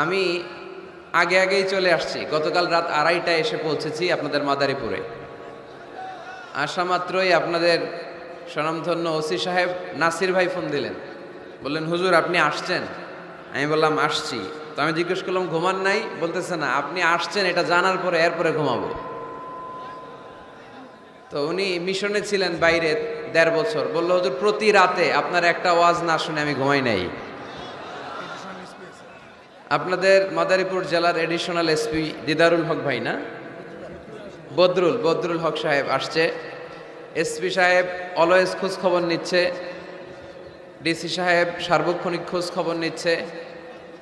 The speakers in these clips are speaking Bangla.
আমি আগেই চলে আসছি। গতকাল রাত 2:30টায় এসে পৌঁছেছি আপনাদের মাদারীপুরে। আসা মাত্রই আপনাদের স্বনামধন্য ওসি সাহেব নাসির ভাই ফোন দিলেন, বললেন হুজুর আপনি আসছেন? আমি বললাম আসছি। তো আমি জিজ্ঞেস করলাম ঘুমান নাই? বলতেছে না, আপনি আসছেন এটা জানার পরে এরপরে ঘুমাবো। তো উনি মিশনে ছিলেন বাইরে 1.5 বছর। বললো হুজুর প্রতি রাতে আপনার একটা ওয়াজ না শুনে আমি ঘুমাই নাই। আপনাদের মাদারীপুর জেলার এডিশনাল এসপি দিদারুল হক ভাই না, বদরুল হক সাহেব আসছে। এসপি সাহেব অলওয়েজ খোঁজ খবর নিচ্ছে, ডিসি সাহেব সার্বক্ষণিক খোঁজ খবর নিচ্ছে।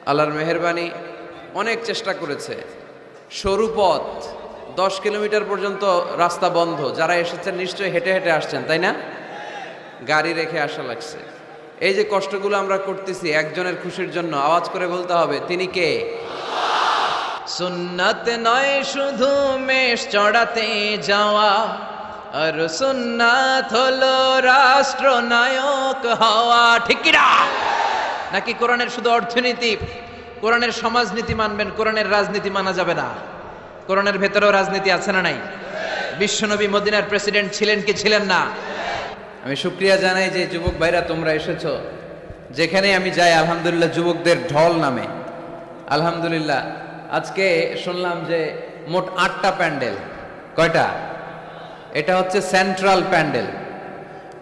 আল্লাহর মেহেরবানি, অনেক চেষ্টা করেছে। সরু পথ, 10 কিলোমিটার পর্যন্ত রাস্তা বন্ধ। যারা এসেছেন নিশ্চয়ই হেঁটে হেঁটে আসছেন, তাই না? গাড়ি রেখে আসা লাগছে। এই যে কষ্টগুলো আমরা করতেছি একজনের খুশির জন্য, আওয়াজ করে বলতে হবে তিনি কে? সুন্নাত নয় শুধু মেষ চড়াতে যাওয়া, আর সুন্নাত হলো রাষ্ট্রনায়ক হওয়া। ঠিক কি না? নাকি কোরআনের শুধু অর্থনীতি, কোরআনের সমাজনীতি মানবেন, কোরআনের রাজনীতি মানা যাবে না? কোরআনের ভেতরেও রাজনীতি আছে না নাই? বিশ্বনবী মদিনার প্রেসিডেন্ট ছিলেন কি ছিলেন না? আমি শুকরিয়া জানাই যে যুবক ভাইরা তোমরা এসেছো। যেখানে আমি যাই আলহামদুলিল্লাহ যুবকদের ঢল নামে। আলহামদুলিল্লাহ আজকে শুনলাম যে মোট 8টা প্যান্ডেল। কয়টা? এটা হচ্ছে সেন্ট্রাল প্যান্ডেল।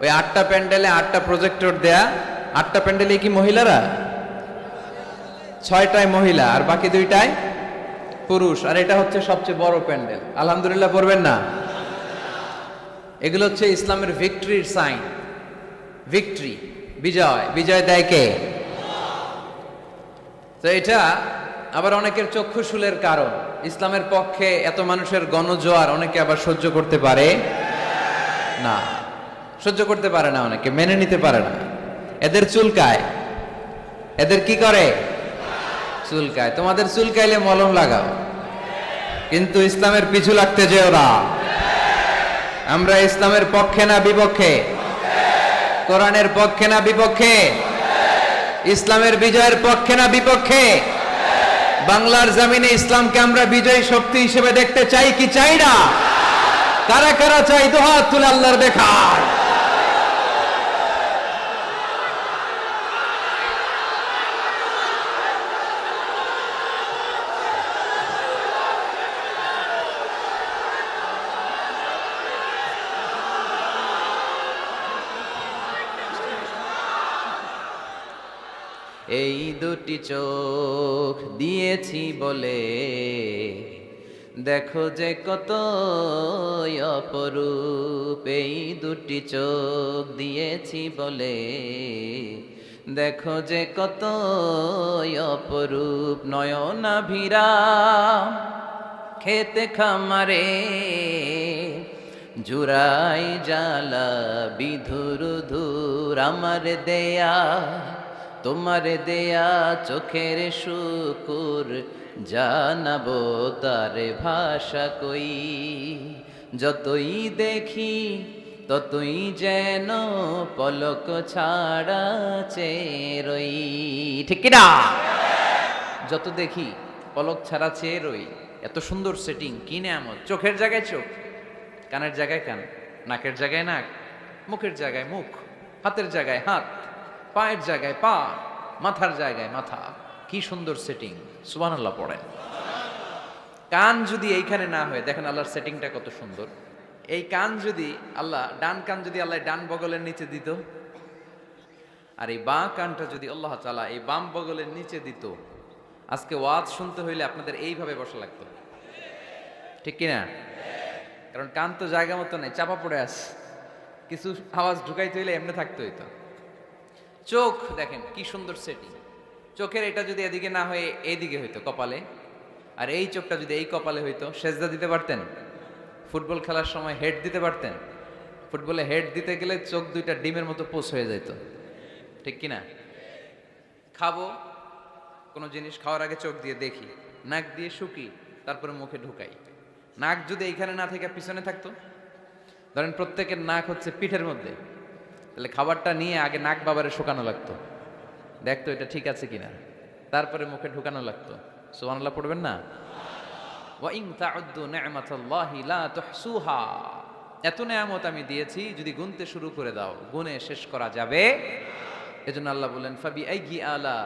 ওই 8টা প্যান্ডেলে 8টা প্রজেক্টর দেয়া। 8টা প্যান্ডেলে কি মহিলারা? 6টায় মহিলা আর বাকি 2টায় পুরুষ। আর এটা হচ্ছে সবচেয়ে বড় প্যান্ডেল। আলহামদুলিল্লাহ পড়বেন না? এগুলো হচ্ছে ইসলামের ভিক্টরির সাইন। ভিক্টরি, বিজয়। বিজয় দেয় কে? তো এটা আবার অনেকের চক্ষুশূলের কারণ। ইসলামের পক্ষে এত মানুষের গণজোয়ার অনেকে আবার সহ্য করতে পারে না, সহ্য করতে পারে না, অনেকে মেনে নিতে পারে না। এদের চুলকায়। এদের কি করে? চুলকায়। তোমাদের চুলকাইলে মলম লাগাও, কিন্তু ইসলামের পিছু লাগতে যেও না। আমরা ইসলামের পক্ষে না বিপক্ষে? কোরআনের পক্ষে না বিপক্ষে? ইসলামের বিজয়ের পক্ষে না বিপক্ষে? বাংলার জমিনে ইসলামকে আমরা বিজয়ী শক্তি হিসেবে দেখতে চাই কি চাই না? কারা কারা চাই দুহাত তুলে আল্লাহর দেখার। এই দুটি চোখ দিয়েছি বলে দেখো যে কত অপরূপ। এই দুটি চোখ দিয়েছি বলে দেখো যে কত অপরূপ। নয়নাভিরা খেতে খামারে জুরাই জ্বালা বিধুর ধুর। আমার দেয়া তোমার দেয়া চোখের শুকুর জানাবো তার ভাষা কই। যতই দেখি ততই যেন পলক ছাড়া চেয়ে রই। ঠিক কি না? যত দেখি পলক ছাড়া চেয়ে রই। এত সুন্দর সেটিং, কি নেয়ামত! চোখের জায়গায় চোখ, কানের জায়গায় কান, নাকের জায়গায় নাক, মুখের জায়গায় মুখ, হাতের জায়গায় হাত, পায়ের জায়গায় পা, মাথার জায়গায় মাথা। কি সুন্দর সেটিং! সুবহানাল্লাহ পড়েন। কান যদি এইখানে না হয়, দেখেন আল্লাহর সেটিংটা কত সুন্দর। এই কান যদি আল্লাহ, ডান কান যদি আল্লাহ ডান বগলের নিচে দিত, আর এই বাঁ কানটা যদি আল্লাহ তাআলা এই বাম বগলের নিচে দিত, আজকে ওয়াজ শুনতে হইলে আপনাদের এইভাবে বসা লাগতো। ঠিক কিনা? কারণ কান তো জায়গা মতো নাই, চাপা পড়ে আছে। কিছু আওয়াজ ঢুকাইতে হইলে এমনি থাকতে হইতো। চোখ দেখেন কি সুন্দর সেটিং। চোখের এটা যদি এদিকে না হয়ে এইদিকে হইতো কপালে, আর এই চোখটা যদি এই কপালে হইতো, সেজদা দিতে পারতেন? ফুটবল খেলার সময় হেড দিতে পারতেন? ফুটবলে হেড দিতে গেলে চোখ দুইটা ডিমের মতো পোষ হয়ে যেত। ঠিক কিনা? খাবো কোনো জিনিস, খাওয়ার আগে চোখ দিয়ে দেখি, নাক দিয়ে শুকি, তারপরে মুখে ঢুকাই। নাক যদি এইখানে না থেকে পিছনে থাকতো, ধরেন প্রত্যেকের নাক হচ্ছে পিঠের মধ্যে, তাহলে খাবারটা নিয়ে আগে নাক বাবারে শুকানো লাগতো, দেখতো এটা ঠিক আছে কিনা। তারপরে মুখে ঢুকানো লাগতো। সুবহানাল্লাহ পড়বেন না? ওয়া ইন তাউদ্দু নি'মাতাল্লাহি লা তুহসুহা, এত নেয়ামত আমি দিয়েছি, যদি গুনতে শুরু করে দাও গুনে শেষ করা যাবে। এজন্য আল্লাহ বলেন ফাবি আইয়ি আলা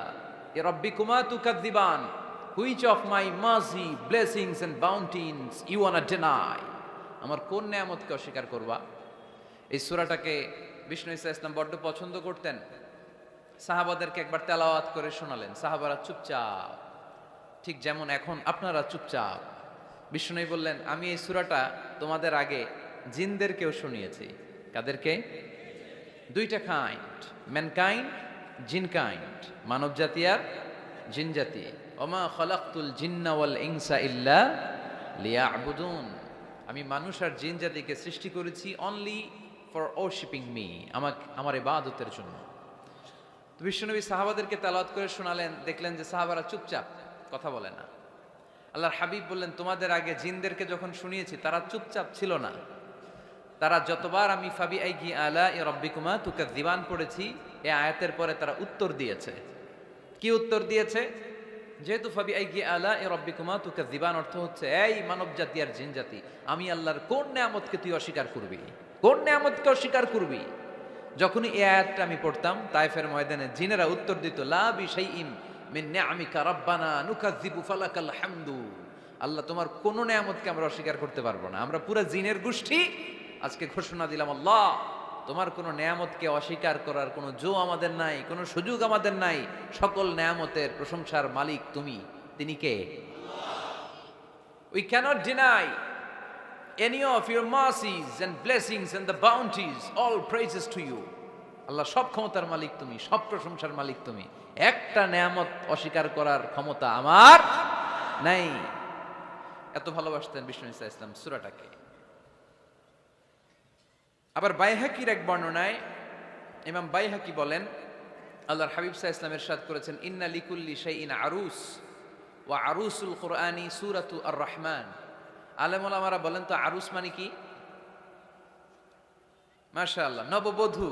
রাব্বিকুমা তুকাযযিবান, which of my mercy blessings and bounties you wanna deny, আমার কোন নেয়ামতকে অস্বীকার করবা। এই সূরাটাকে বিষ্ণু ঈসা ইসলাম বড্ড পছন্দ করতেন। সাহাবাদেরকে একবার তেলাওয়াত করে শোনালেন, সাহাবারা চুপচাপ, ঠিক যেমন এখন আপনারা চুপচাপ। বিষ্ণু বললেন আমি এই সূরাটা তোমাদের আগে জিনদেরকেও শুনিয়েছি। কাদেরকে? দুইটা কাইন্ড, ম্যানকাইন্ড, জিন কাইন্ড, মানব জাতি আর জিন জাতি। ওমা খালাকতুল জিন্না ওয়াল ইনসা ইল্লা লিয়াবুদুন, আমি মানুষ আর জিন জাতিকে সৃষ্টি করেছি অনলি ফর ওরশিপিং মি, আমার ইবাদতের জন্য। তো বিশ্বনবী সাহাবাদেরকে তেলাওয়াত করে শোনালেন, দেখলেন যে সাহাবারা চুপচাপ, কথা বলে না। আল্লাহর হাবিব বললেন তোমাদের আগে জিনদেরকে যখন শুনিয়েছি তারা চুপচাপ ছিল না, তারা যতবার আমি ফাবি আইয়ি আলা রাব্বিকুমা তুকাযযিবান পড়েছি এই আয়াতের পরে তারা উত্তর দিয়েছে। কি উত্তর দিয়েছে? যেহেতু ফাবি আইয়ি আলা রাব্বিকুমা তুকাযযিবান অর্থ হচ্ছে এই মানব জাতি আর জিন জাতি, আমি আল্লাহর কোন নেয়ামতকে তুই অস্বীকার করবি, কোন নেয়ামতকে অস্বীকার করবি। যখনই এই আয়াতটা আমি পড়তাম তায়েফের ময়দানে জিনেরা উত্তর দিত লা বিশাইইন মিন নিআমিকা রাব্বানা নুকাযযিবু ফালাকাল হামদু, আল্লাহ তোমার কোন নেয়ামতকে আমরা অস্বীকার করতে পারবো না। আমরা পুরো জিনের গোষ্ঠী আজকে ঘোষণা দিলাম আল্লাহ তোমার কোনো নেয়ামতকে অস্বীকার করার কোনো জো আমাদের নাই, কোনো সুযোগ আমাদের নাই। সকল নেয়ামতের প্রশংসার মালিক তুমি। তিনি কে? We cannot deny any of your mercies and blessings and the bounties, all praises to you. আল্লাহ সব ক্ষমতার মালিক তুমি, সব প্রশংসার মালিক তুমি, একটা নেয়ামত অস্বীকার করার ক্ষমতা আমার নাই। এত ভালোবাসতেন বিষ্ণু ঈসা ইসলাম সূরাটাকে। আবার বাইহাকির এক বর্ণনায় ইমাম বাইহাকি বলেন আল্লাহর হাবিব সাল্লাল্লাহু আলাইহি ওয়াসাল্লাম ইরশাদ করেছেন ইন্না লিকুল্লি শাইইন আরুস ওয়া আরুসুল কুরআনি সূরাতু আর রহমান। আলেম ওলামারা বলেন তো আরুস মানে কি? মাশাআল্লাহ, নববধূ।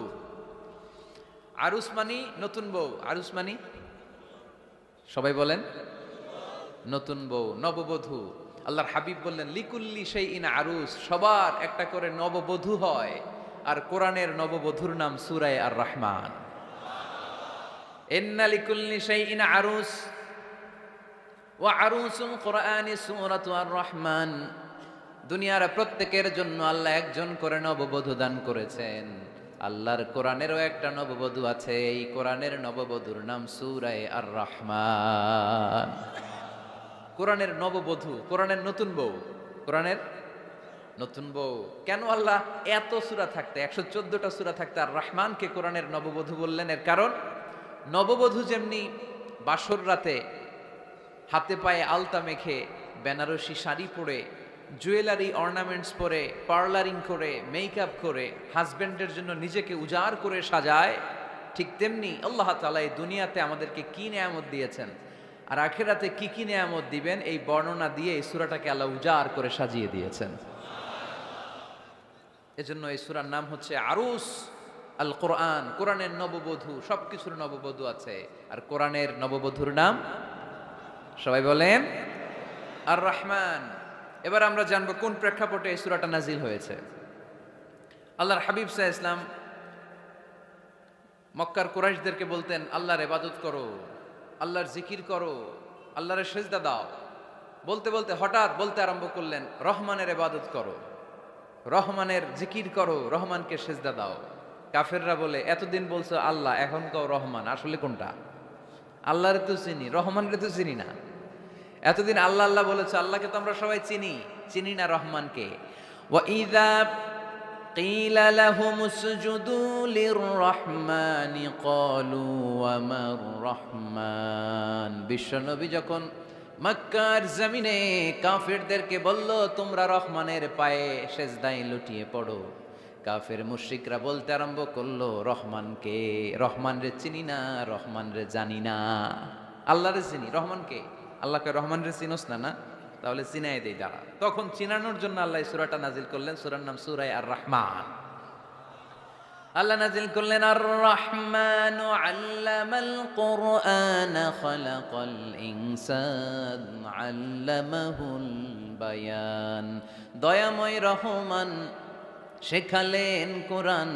আরুস মানে নতুন বউ, আরুস মানে সবাই বলেন নতুন বউ, নববধূ। আল্লাহর হাবিব বললেন লিকুল্লি শাইইন আরুস, সবার একটা করে নববধূ হয়। আর কোরআনের নববধূর নাম সূরা আর রহমান। ইন্না লিকুল্লি শাইইন আরুস ওয়া আরুসুল কুরআনি সূরাতু আর রহমান। দুনিয়ার প্রত্যেকের জন্য আল্লাহ একজন করে নববধূ দান করেছেন। আল্লাহর কোরআনেরও একটা নববধূ আছে, এই কোরআনের নববধূর নাম সূরা আর রহমান। কোরআনের নববধূ, কোরআনের নতুন বউ, কোরআনের নতুন বউ। কেন আল্লাহ এত সূরা থাকতে, 114টা সূরা থাকতে আর রহমানকে কোরআনের নববধূ বললেন? এর কারণ নববধূ যেমনি বাসর রাতে হাতে পায়ে আলতা মেখে, বেনারসি শাড়ি পরে, জুয়েলারি অর্নামেন্টস পরে, পার্লারিং করে, মেকআপ করে হাজব্যান্ডের জন্য নিজেকে উজাড় করে সাজায়, ঠিক তেমনি আল্লাহ তাআলা এই দুনিয়াতে আমাদেরকে কি নেয়ামত দিয়েছেন আর আখিরাতে কি কি নেয়ামত দিবেন এই বর্ণনা দিয়ে এই সূরাটাকে আল্লাহ উজাড় করে সাজিয়ে দিয়েছেন। এজন্য এই সূরার নাম হচ্ছে আরুস আল কোরআন, কোরআনের নববধূ। সবকিছুর নববধূ আছে, আর কোরআনের নববধূর নাম সবাই বলেন আর রহমান। এবার আমরা জানবো কোন প্রেক্ষাপটে এই সূরাটা নাজিল হয়েছে। আল্লাহর হাবিব সাল্লাল্লাহু আলাইহি ওয়াসাল্লাম মক্কার কুরাইশদেরকে বলতেন আল্লাহর ইবাদত করো, আল্লাহর জিকির করো, আল্লাহর সেজদা দাও। বলতে বলতে হঠাৎ বলতে আরম্ভ করলেন রহমানের ইবাদত করো, রহমানের জিকির করো, রহমানকে সেজদা দাও। কাফেররা বলে এতদিন বলছো আল্লাহ, এখন কও রহমান, আসলে কোনটা? আল্লাহরে তো চিনি, রহমানরে তো চিনি না। এতদিন আল্লাহ আল্লাহ বলেছে, আল্লাহকে তো আমরা সবাই চিনি, চিনি না রহমানকে। ওয়া ইযা কিলা লাহুম উসজুদু লিররহমানি ক্বালু ওয়া মার রহমান। বিশ্বনবী যখন মক্কার জমিনে কাফেরদেরকে বলল তোমরা রহমানের পায়ে সেজদায় লুটিয়ে পড়ো, কাফের মুশরিকরা বলতে আরম্ভ করলো রহমানকে, রহমানরে চিনি না, রহমানরে জানি না। আল্লাহরে চিনি, রহমানকে? আল্লাহকে রহমানরে চিনোস না? না, তাহলে চিনাই দেই দাঁড়া। তখন চিনানোর জন্য আল্লাহ সূরাটা নাজিল করলেন, সূরার নাম সূরা আর রহমান। আল্লাহ নাজিল করলেন আর রহমানু আল্লামাল কুরআন খালাকাল ইনসান আল্লামাহুল বায়ান। দয়াময় রহমান শেখালেন কোরআন,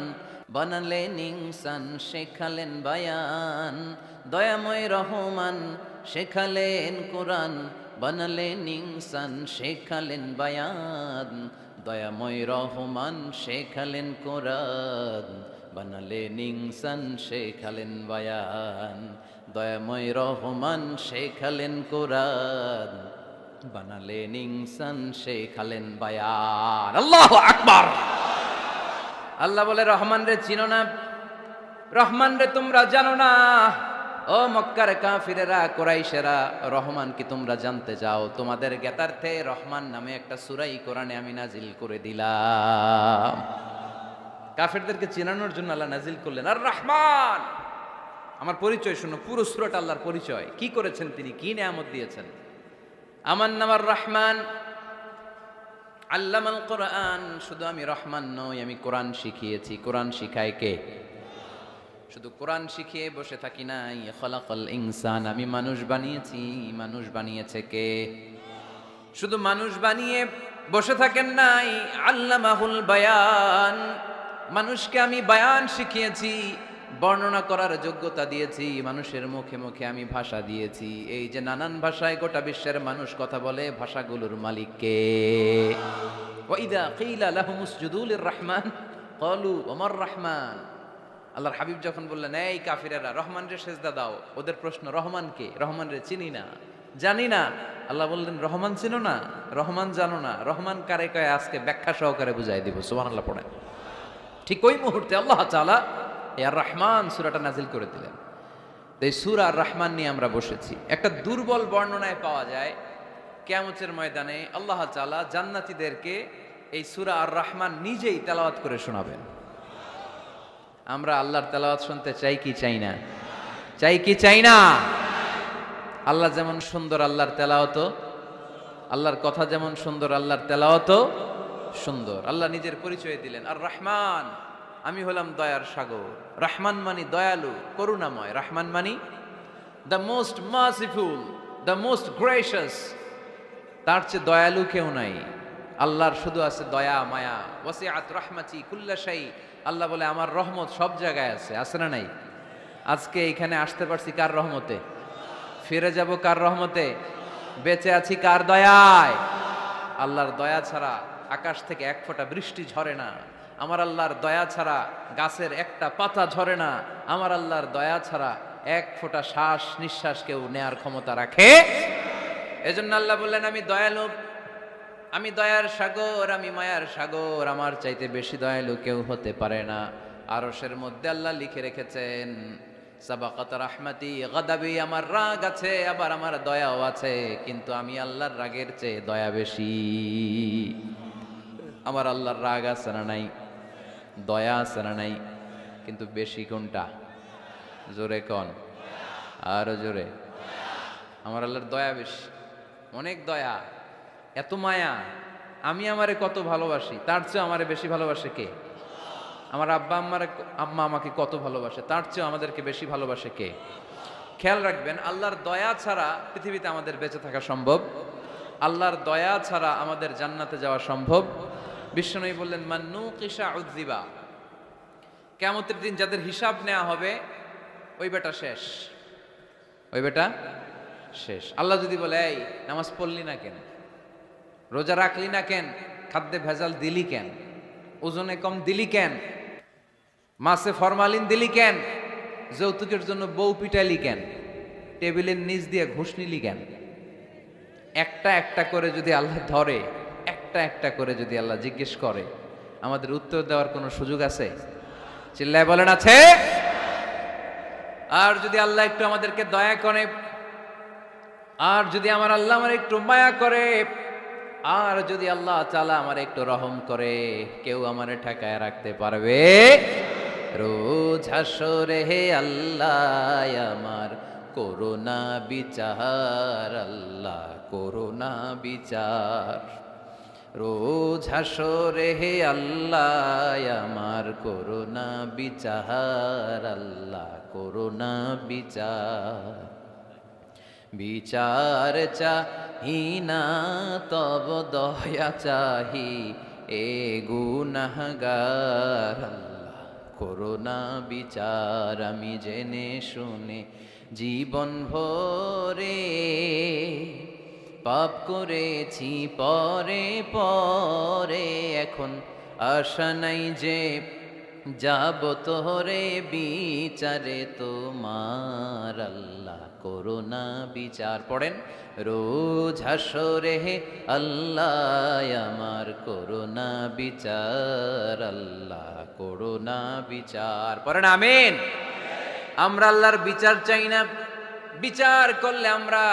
বানালেন ইনসান শেখালেন বায়ান। দয়াময় রহমান শেখালেন কোরআন, বানালেন ইনসান শেখালেন বায়ান। দয়াময় রহমান শেখালেন কোরআন, বানালেন ইনসান শেখালেন বায়ান। দয়াময় রহমান শেখালেন কোরআন, বানালেন ইনসান শেখালেন বায়ান। আল্লাহু আকবার। আল্লাহ বলে রহমান রে চিনো না, রহমান রে তোমরা জানো না। ও মক্কার কাফিরেরা, কুরাইশেরা, রহমান কি তোমরা জানতে চাও? তোমাদের জ্ঞাতার্থে রহমান নামে একটা সূরাই কোরআনে আমি নাজিল করে দিলাম। কাফিরদেরকে চেনানোর জন্য আল্লাহ নাজিল করলেন আর রহমান। আমার পরিচয় শুনো, পুরো সূরাটা আল্লাহর পরিচয়, কি করেছেন তিনি, কি নিয়ামত দিয়েছেন। আমার নাম আর রহমান, আল্লামাল কোরআন। শুধু আমি রহমান নই, আমি কোরআন শিখিয়েছি। কোরআন শিখায় কে? শুধু কোরআন শিখিয়ে বসে থাকি নাই। খলাকাল ইনসান, আমি মানুষ বানিয়েছি। মানুষ বানিয়েছে কে? শুধু মানুষ বানিয়ে বসে থাকেন নাই, আল্লামাহুল বায়ান। মানুষকে আমি বায়ান শিখিয়েছি, বর্ণনা করার যোগ্যতা দিয়েছি। মানুষের মুখে মুখে আমি ভাষা দিয়েছি। এই যে নানান ভাষায় গোটা বিশ্বের মানুষ কথা বলে, ভাষাগুলোর মালিক কে? ওয়া ইযা কিলা লাহুম উসজুদু লিররহমান ক্বালু ওমার রহমান। আল্লাহর হাবিব যখন বললেন এই কাফিরেরা রহমান রে সেজদা দাও, ওদের প্রশ্ন রহমান কে? রহমান রে চিনি না, জানি না। আল্লাহ বললেন রহমান চিনো না, রহমান জানো না, রহমান কারে কয় আজকে ব্যাখ্যা সহকারে বুঝাই দিব। সুবহানাল্লাহ পড়েন। ঠিক ওই মুহূর্তে আল্লাহ তাআলা আর রহমান সূরাটা নাজিল করে দিলেন। এই সূরা আর রহমান নিয়ে আমরা বসেছি। একটা দুর্বল বর্ণনায় পাওয়া যায় কিয়ামতের ময়দানে আল্লাহ তাআলা জান্নাতীদেরকে এই সূরা আর রহমান নিজেই তেলাওয়াত করে শোনাবেন। আমরা আল্লাহর তেলাওয়াত শুনতে চাই কি চাই না? চাই কি চাই না? আল্লাহ যেমন সুন্দর, আল্লাহর তেলাওয়াত, আল্লাহর কথা যেমন সুন্দর, আল্লাহর তেলাওয়াত সুন্দর। আল্লাহ নিজের পরিচয় দিলেন আর রহমান, আমি হলাম দয়ার সাগর। রহমান মানি দয়ালু, করুণাময়। রহমান মানি the most merciful, the most gracious. তার চেয়ে দয়ালু কেউ নাই। আল্লাহর শুধু আছে দয়া মায়া। ওয়াসিআত রাহমাতি কুল্লা শাই। আল্লাহ বলে আমার রহমত সব জায়গায় আছে। আছে না নাই? আজকে এখানে আসতে পারছি কার রহমতে? ফিরে যাব কার রহমতে? বেঁচে আছি কার দয়ায়? আল্লাহর দয়া ছাড়া আকাশ থেকে এক ফোঁটা বৃষ্টি ঝরে না। আমার আল্লাহর দয়া ছাড়া গাছের একটা পাতা ঝরে না। আমার আল্লাহর দয়া ছাড়া এক ফোঁটা শ্বাস নিঃশ্বাস কেউ নেয়ার ক্ষমতা রাখে। এজন্য আল্লাহ বললেন আমি দয়ালু, আমি দয়ার সাগর, আমি মায়ার সাগর। আমার চাইতে বেশি দয়ালু কেউ হতে পারে না। আরশের মধ্যে আল্লাহ লিখে রেখেছেন সাবাকাত রাহমাতি গাদাবি। আমার রাগ আছে, আবার আমার দয়াও আছে, কিন্তু আমি আল্লাহর রাগের চেয়ে দয়া বেশি। আমার আল্লাহর রাগ আছে না নাই? দয়া আছে না নাই? কিন্তু বেশি কোনটা? জোরে কোন? আরো জোরে। আমার আল্লাহর দয়া বেশি, অনেক দয়া, এত মায়া। আমি আমারে কত ভালোবাসি, তার চেয়ে আমারে বেশি ভালোবাসে কে? আমার আম্মা আমাকে কত ভালোবাসে, তার চেয়ে আমাদেরকে বেশি ভালোবাসে কে? খেয়াল রাখবেন, আল্লাহর দয়া ছাড়া পৃথিবীতে আমাদের বেঁচে থাকা সম্ভব। আল্লাহর দয়া ছাড়া আমাদের জান্নাতে যাওয়া সম্ভব। বিশ্বনবী বললেন মান নুকিশা উযযিবা। কিয়ামতের দিন যাদের হিসাব নেওয়া হবে ওই বেটা শেষ, ওই বেটা শেষ। আল্লাহ যদি বলে এই নামাজ পড়লি না কেন, রোজা রাখলি না কেন, খাদ্যে ভেজাল দিলি কেন, ওজনে কম দিলি কেন, মাছে ফরমালিন দিলি কেন, যৌতুকের জন্য বউ পিটাইলি কেন, টেবিলের নিচ দিয়ে ঘুষ নিলি কেন, একটা একটা করে যদি আল্লাহ ধরে, একটা একটা করে যদি আল্লাহ জিজ্ঞেস করে, আমাদের উত্তর দেওয়ার কোনো সুযোগ আছে? চিল্লায় বলেন আছে? আর যদি আল্লাহ একটু আমাদেরকে দয়া করে, আর যদি আমার আল্লাহ আমার একটু মায়া করে, আর যদি আল্লাহ তাআলা আমার একটু রহম করে, কেউ আমারে ঠেকায় রাখতে পারবে? রোজ হাসরে হে আল্লাহ আমার করুণা বিচার, আল্লাহ করুণা বিচার। রোজ হাসরে হে আল্লাহ আমার করুণা বিচার, আল্লাহ করুণা বিচার। বিচার চাহি না তব দয়া চাহি এ গুনাহগার, আল্লাহ করুণা বিচার। আমি জেনে শুনে জীবন ভরে পাপ করেছি পরে পরে, এখন আশা নাই যে যাব তোরে বিচারে তোমার, আল্লাহ করুণা বিচার। পড়েন, রোজ হাসরে হে আল্লাহ আমার করুণা বিচার, আল্লাহ করুণা বিচার। পড়েন আমিন। আমরা আল্লাহর বিচার চাই না, বিচার করলে আমরা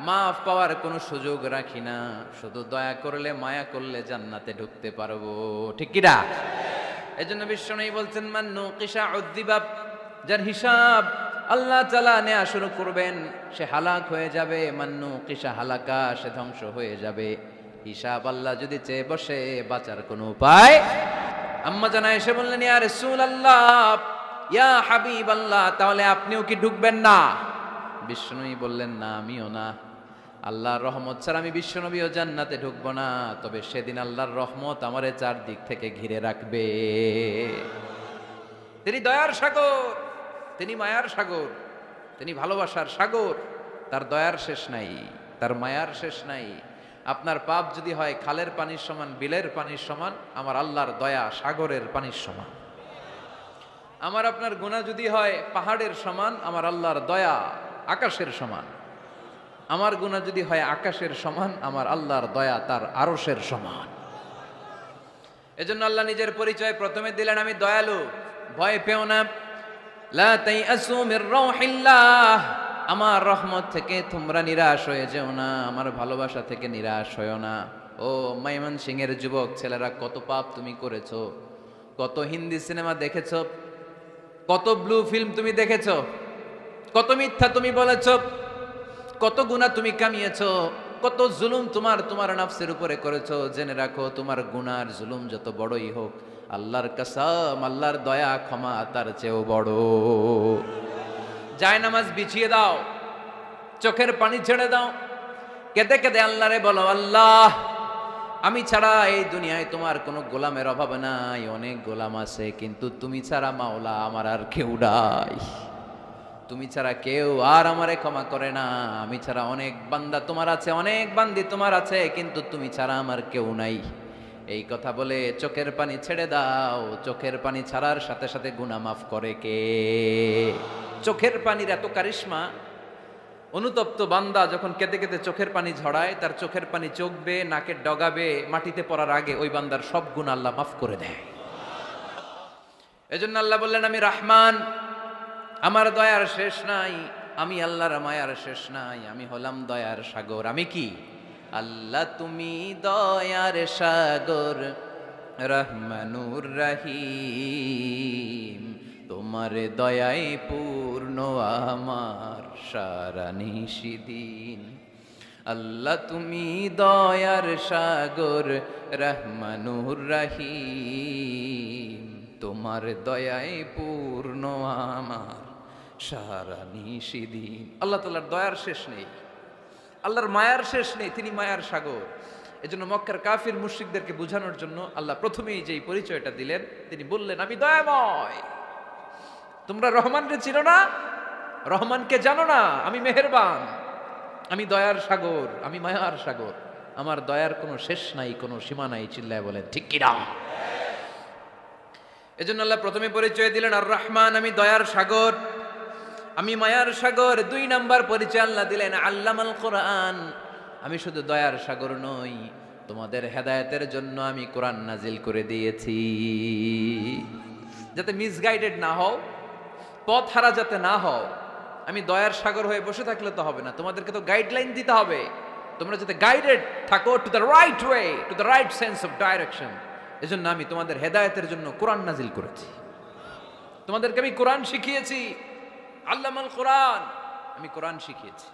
মাফ পাওয়ার কোনো সুযোগ রাখি না, শুধু দয়া করলে মায়া করলে জান্নাতে ঢুকতে পারবো, ঠিক কিনা? এজন্য বিশ্বনবী বলছেন মান নুকিশা উযযিবা, যার হিসাব আল্লাহ তাআলা নেয়া শুরু করবেন সে হালাক হয়ে যাবে। মান নুকিশা হালাকা, সে ধ্বংস হয়ে যাবে। হিসাব আল্লাহ যদি চেয়ে বসে বাঁচার কোনো উপায়। আম্মা জানা এসে বললেন ইয়া রাসূলুল্লাহ, ইয়া হাবিবাল্লাহ, তাহলে আপনিও কি ঢুকবেন না? বিশ্বনবী বললেন না, আমিও না। আল্লাহর রহমত ছাড়া আমি বিশ্বনবীও জান্নাতে ঢুকবো না, তবে সেদিন আল্লাহর রহমত আমারে চারদিক থেকে ঘিরে রাখবে। তিনি দয়ার সাগর, তিনি মায়ার সাগর, তিনি ভালোবাসার সাগর। তার দয়ার শেষ নাই, তার মায়ার শেষ নাই। আপনার পাপ যদি হয় খালের পানির সমান, বিলের পানির সমান, আমার আল্লাহর দয়া সাগরের পানির সমান। আমার আপনার গুনাহ যদি হয় পাহাড়ের সমান, আমার আল্লাহর দয়া আকাশের সমান। আমার গুনাহ যদি হয় আকাশের সমান, আমার আল্লাহর দয়া তার আরশের সমান। এজন্য আল্লাহ নিজের পরিচয় প্রথমে দিলেন, আমি দয়ালু, ভয় পেও না। লা তাইআসু মির রাউহিল্লাহ, আমার রহমত থেকে তোমরা নিরাশ হয়ে যেও না, আমার ভালোবাসা থেকে নিরাশ হয়েও না। ও ময়মনসিংহের যুবক ছেলেরা, কত পাপ তুমি করেছো, কত হিন্দি সিনেমা দেখেছো, কত ব্লু ফিল্ম তুমি দেখেছো, কত মিথ্যা তুমি বলেছো, কত গুনাহ তুমি কামিয়েছো, কত জুলুম তোমার নাফসের উপরে করেছো। জেনে রাখো, তোমার গুনার জুলুম যত বড়ই হোক, আল্লাহর কসম, আল্লাহর দয়া ক্ষমা তার চেয়েও বড়। যায় নামাজ বিছিয়ে দাও, চোখের পানি ছেড়ে দাও, কেঁদে কেঁদে আল্লাহরে বলো, আল্লাহ আমি ছাড়া এই দুনিয়ায় তোমার কোনো গোলামের অভাব নাই, অনেক গোলাম আছে, কিন্তু তুমি ছাড়া মাওলা আমার আর কেউ নাই। তুমি ছাড়া কেউ আর আমারে ক্ষমা করে না। আমি ছাড়া অনেক বান্দা তোমার আছে, অনেক বান্দি তোমার আছে, কিন্তু তুমি ছাড়া আমার কেউ নাই। এই কথা বলে চোখের পানি ছেড়ে দাও। চোখের পানি ছাড়ার সাথে সাথে গুনাহ মাফ করে কে? চোখের পানির এত কারিশমা, অনুতপ্ত বান্দা যখন কেঁদে কেঁদে চোখের পানি ঝরায়, তার চোখের পানি চোখ বেয়ে নাকের ডগাবে মাটিতে পড়ার আগে ওই বান্দার সব গুনাহ আল্লাহ মাফ করে দেয়। এজন্য আল্লাহ বললেন, আমি রহমান, আমার দয়ার শেষ নাই। আমি আল্লাহর মায়ার শেষ নাই। আমি হলাম দয়ার সাগর। আমি কি? আল্লাহ তুমি দয়ার সাগর, রহমানুর রহিম, তোমার দয়ায় পূর্ণ আমার সারা নিশিদিন। আল্লাহ তুমি দয়ার সাগর, রহমানুর রহিম, তোমার দয়ায় পূর্ণ আমার সারা নিশিদিন। আল্লাহ তাআলার দয়ার শেষ নেই, আল্লাহর মায়ার শেষ নেই, তিনি মায়ার সাগর। এজন্য মক্কার কাফির মুশরিকদেরকে বোঝানোর জন্য আল্লাহ প্রথমেই যেই পরিচয়টা দিলেন, তিনি বললেন, আমি দয়াময়। তোমরা রহমানকে চিনো না, রহমানকে জানো না, আমি মেহেরবান, আমি দয়ার সাগর, আমি মায়ার সাগর, আমার দয়ার কোনো শেষ নাই, কোনো সীমা নাই। চিল্লায় বলেন ঠিক কিনা? এজন্য আল্লাহ প্রথমে পরিচয় দিলেন আর রহমান, আমি দয়ার সাগর, আমি মায়ার সাগর। 2 নাম্বার পরিচয় আল্লাহ দিলেন আল্লামাল কোরআন, আমি শুধু দয়ার সাগর নই, তোমাদের হেদায়েতের জন্য আমি কোরআন নাজিল করে দিয়েছি, যাতে মিসগাইডেড না হও, পথ হারা যাতে না হও। আমি দয়ার সাগর হয়ে বসে থাকলে তো হবে না, তোমাদেরকে তো গাইডলাইন দিতে হবে, তোমরা যাতে গাইডেড থাকো to the right way, to the right sense of direction. এজন্য আমি তোমাদের হেদায়েতের জন্য কোরআন নাজিল করেছি, তোমাদেরকে আমি কোরআন শিখিয়েছি। আল্লামাল কোরআন, আমি কোরআন শিখিয়েছি।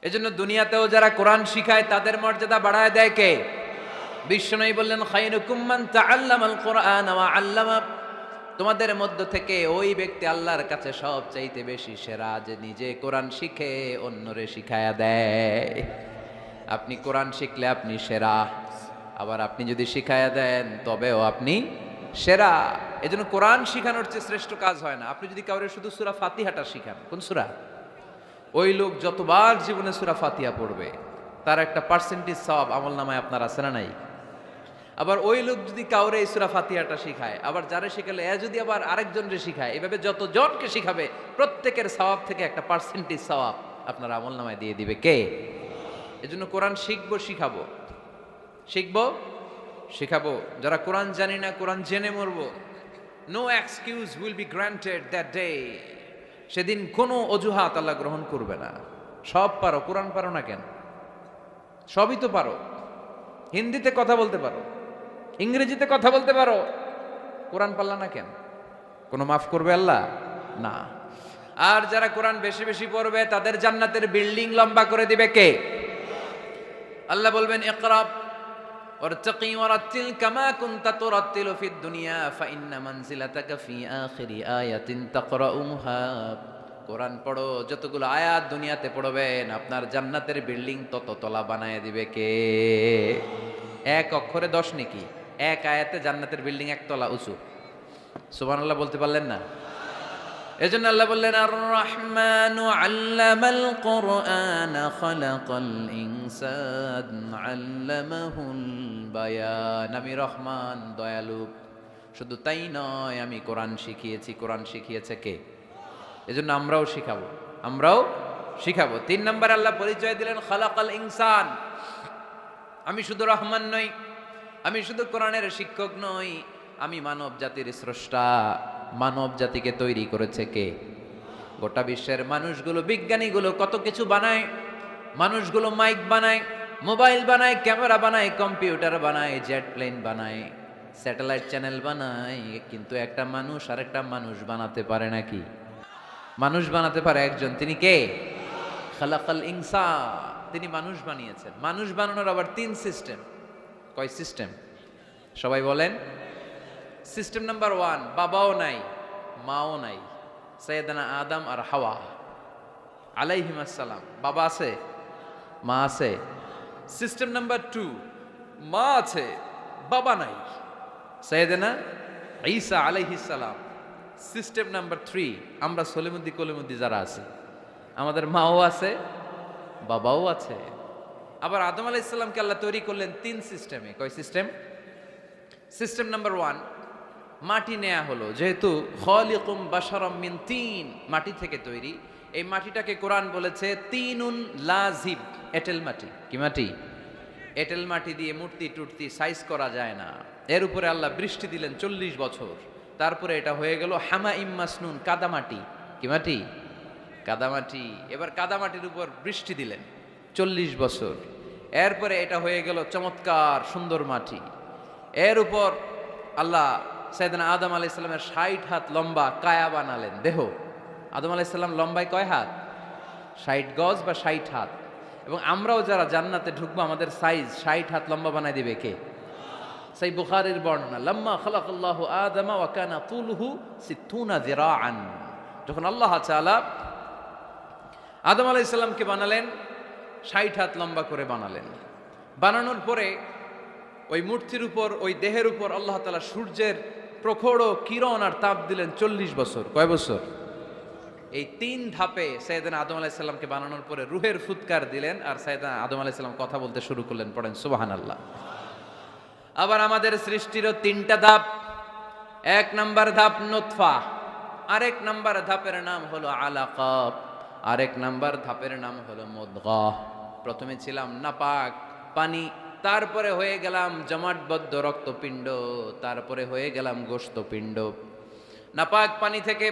এজন্য দুনিয়াতেও যারা কোরআন শিখায় তাদের মর্যাদা বাড়ায় দেয় কে? বিশ্বনবী বললেন খায়রুকুম মান তাআল্লামাল কুরআন ওয়া আল্লামা, তোমাদের মধ্য থেকে ওই ব্যক্তি আল্লাহর কাছে সবচাইতে বেশি সেরা যে নিজে কোরআন শিখে অন্যরে শিখায়া দেয়। আপনি কোরআন শিখলে আপনি সেরা, আবার আপনি যদি শিখায়া দেন তবেও আপনি সেরা। এজন্য কোরআন শিখানোর চেয়ে শ্রেষ্ঠ কাজ হয় না। আপনি যদি কাউরে শুধু সূরা ফাতিহাটা শিখান, কোন সূরা, ওই লোক যতবার জীবনে সূরা ফাতিহা পড়বে তার একটা পার্সেন্টেজ সওয়াব আমলনামায় আপনার আছে না নাই? আবার ওই লোক যদি কাউরে এই সূরা ফাতিহাটা শিখায়, আবার যারে শিখালে এ যদি আবার আরেকজনরে শিখায়, এভাবে যতজনকে শিখাবে প্রত্যেকের সওয়াব থেকে একটা পার্সেন্টেজ সওয়াব আপনার আমলনামায় দিয়ে দিবে কে? এজন্য কোরআন শিখবো, শিখাবো, শিখবো, শিখাবো। যারা কোরআন জানি না, কোরআন জেনে মরবো। No excuse will be granted that day. সেদিন কোনো অজুহাত আল্লাহ গ্রহণ করবে না। সব পারো, কোরআন পারো না কেন? সবই তো পারো। হিন্দিতে কথা বলতে পারো, ইংরেজিতে কথা বলতে পারো, কোরআন পারলা না কেন? কোনো মাফ করবে আল্লাহ? না। আর যারা কোরআন বেশি বেশি পড়বে তাদের জান্নাতের বিল্ডিং লম্বা করে দিবে কে? আল্লাহ বলবেন ইকরা ওয়ারতাকি ওয়ারাতিল কামা কুনতা তুরাতিলু ফিদ দুনিয়া ফাইন্না মানজিলাতাকা ফি আখিরি আয়াতিন তাকরাউহা। কোরআন পড়ো, যতগুলো আয়াত দুনিয়াতে পড়বেন আপনার জান্নাতের বিল্ডিং তত তলা বানায় দিবে কে? এক অক্ষরে 10 নেকি, এক আয়াতে জান্নাতের বিল্ডিং একতলা উঁচু। সুবহানাল্লাহ বলতে পারলেন না? এজন্য আল্লাহ বললেন আর রহমানু আল্লামাল কুরআন খালাকাল ইনসান আল্লামাহুল বায়ান। আমি রহমান, দয়ালু। শুধু তাই নয়, আমি কোরআন শিখিয়েছি। কোরআন শিখিয়েছে কে? এজন্য আমরাও শিখাবো, আমরাও শিখাবো। 3 নম্বর আল্লাহ পরিচয় দিলেন খালাকাল ইনসান। আমি শুধু রহমান নই, আমি শুধু কোরআনের শিক্ষক নই, আমি মানব জাতির স্রষ্টা। মানব জাতিকে তৈরি করেছে কে? গোটা বিশ্বের মানুষগুলো, বিজ্ঞানীগুলো কত কিছু বানায়। মানুষগুলো মাইক বানায়, মোবাইল বানায়, ক্যামেরা বানায়, কম্পিউটার বানায়, জেট প্লেন বানায়, স্যাটেলাইট চ্যানেল বানায়, কিন্তু একটা মানুষ আর একটা মানুষ বানাতে পারে নাকি? মানুষ বানাতে পারে একজন, তিনি কে? খালাকাল ইনসান। তিনি মানুষ বানিয়েছেন। মানুষ বানানোর আবার 3 সিস্টেম। কয় সিস্টেম? সবাই বলেন। সিস্টেম নাম্বার 1, বাবাও নাই, মাও নাই। সাইয়েদানা আদম আর হাওয়া আলাইহিমাস সালাম। বাবা আছে, মা আছে। সিস্টেম নাম্বার 2, মা আছে, বাবা নাই। সাইয়েদানা ঈসা আলাইহিস সালাম। সিস্টেম নাম্বার 3, আমরা সলিমুদ্দি কলিমুদ্দি যারা আছে, আমাদের মাও আছে, বাবাও আছে। আবার আদম আলাইহিস সালামকে আল্লাহ তৈরি করলেন 3 সিস্টেমে। কয় সিস্টেম? সিস্টেম নাম্বার 1, মাটি নেয়া হলো। যেহেতু খালিকুম বাশারাম মিন তিন, মাটি থেকে তৈরি। এই মাটিটাকে কোরআন বলেছে তিনুন লাজিব, এঁটেল মাটি। কি মাটি? এঁটেল মাটি দিয়ে মূর্তি টুর্তি সাইজ করা যায় না। এর উপরে আল্লাহ বৃষ্টি দিলেন 40 বছর। তারপরে এটা হয়ে গেল হামাইম মাসনুন, কাদামাটি। কি মাটি? কাদামাটি। এবার কাদামাটির উপর বৃষ্টি দিলেন 40 বছর। এরপরে এটা হয়ে গেল চমৎকার সুন্দর মাটি। এর উপর আল্লাহ সাইয়েদনা আদম আলাইহিস সালামের 60 হাত লম্বা কায়া বানালেন, দেহ। আদম আলাইহিস সালাম লম্বায় কয় হাত? 60 গজ বা 60 হাত। এবং আমরাও যারা জান্নাতে ঢুকবো আমাদের সাইজ 60 হাত লম্বা বানায় দিবে কে? সেই বুখারীর বর্ণনা, লাম্মা খালাকাল্লাহু আদমা ওয়া কানা তুলুহু 60 যিরাআন। যখন আল্লাহ তাআলা আদম আলাইহিস সালামকে বানালেন 60 হাত লম্বা করে বানালেন। বানানোর পরে ওই মূর্তির উপর, ওই দেহের উপর আল্লাহ তাআলা সূর্যের প্রখর কিরণ আর তাপ দিলেন 40 বছর। কয় বছর? এই 3 ধাপে সাইয়েদনা আদম আলাইহিস সালামকে বানানোর পরে রূহের ফুৎকার দিলেন, আর সাইয়েদনা আদম আলাইহিস সালাম কথা বলতে শুরু করলেন। পড়েন সুবহানাল্লাহ। আবার আমাদের সৃষ্টিরও 3টা ধাপ। 1 নাম্বার ধাপ নুতফা, আরেক নাম্বার ধাপের নাম হলো আলাকা, আরেক নাম্বার ধাপের নাম হলো মুদগাহ। প্রথমে ছিলাম নাপাক পানি, তারপরে হয়ে গেলাম জমাটবদ্ধ রক্তপিণ্ড, তারপরে হয়ে গেলাম গোশতপিণ্ড। নাপাক পানি থেকে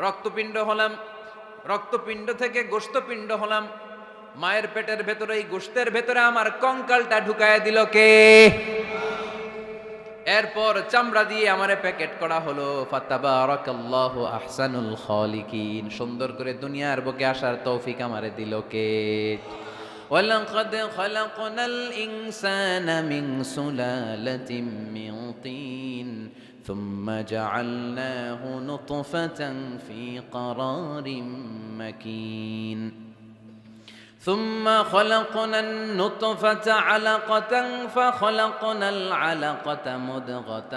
রক্তপিণ্ড হলাম, রক্তপিণ্ড থেকে গোশতপিণ্ড হলাম। মায়ের পেটের ভেতরে, এই গোশতের ভেতরে আমার কঙ্কালটা ঢুকায় দিল কে? এরপর চামড়া দিয়ে আমারে প্যাকেট করা হলো। ফাতাবারাকাল্লাহু আহসানুল খালিকিন। সুন্দর করে দুনিয়ার বুকে আসার তৌফিক আমারে দিল কে? ওয়ালাকাদ খালাকনাল ইনসানা মিন সুলালাতিন মিন তিন ثم جعلناه نطفة في قرار مكين ثم خلقنا النطفة علقة فخلقنا العلقة مضغة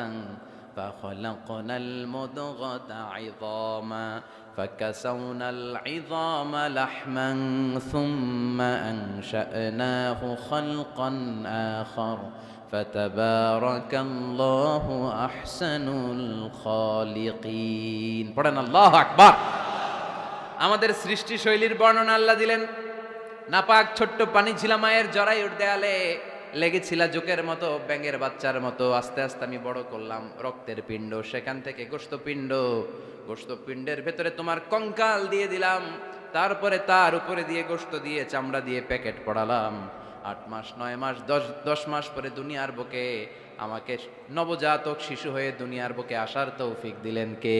فخلقنا المضغة عظاما فكسونا العظام لحما ثم أنشأناه خلقا آخر فتبارك الله أحسن الخالقين পড়েন আল্লাহু আকবার। আমাদের সৃষ্টি শৈলীর বর্ণনা আল্লাহ দিলেন। নাপাক ছোট্ট পানি ছিল মায়ের জরায়ুর দেয়ালে, লেগেছিল জোকের মতো, ব্যাঙের বাচ্চার মতো। আস্তে আস্তে আমি বড় করলাম রক্তের পিণ্ড, সেখান থেকে গোশতপিণ্ড, গোশতপিণ্ডের ভেতরে তোমার কঙ্কাল দিয়ে দিলাম, তারপরে তার উপরে দিয়ে গোশত দিয়ে চামড়া দিয়ে প্যাকেট পড়ালাম। 8 মাস 9 মাস 10 মাস পরে দুনিয়ার বুকে আমাকে নবজাতক শিশু হয়ে দুনিয়ার বুকে আসার তৌফিক দিলেন কে?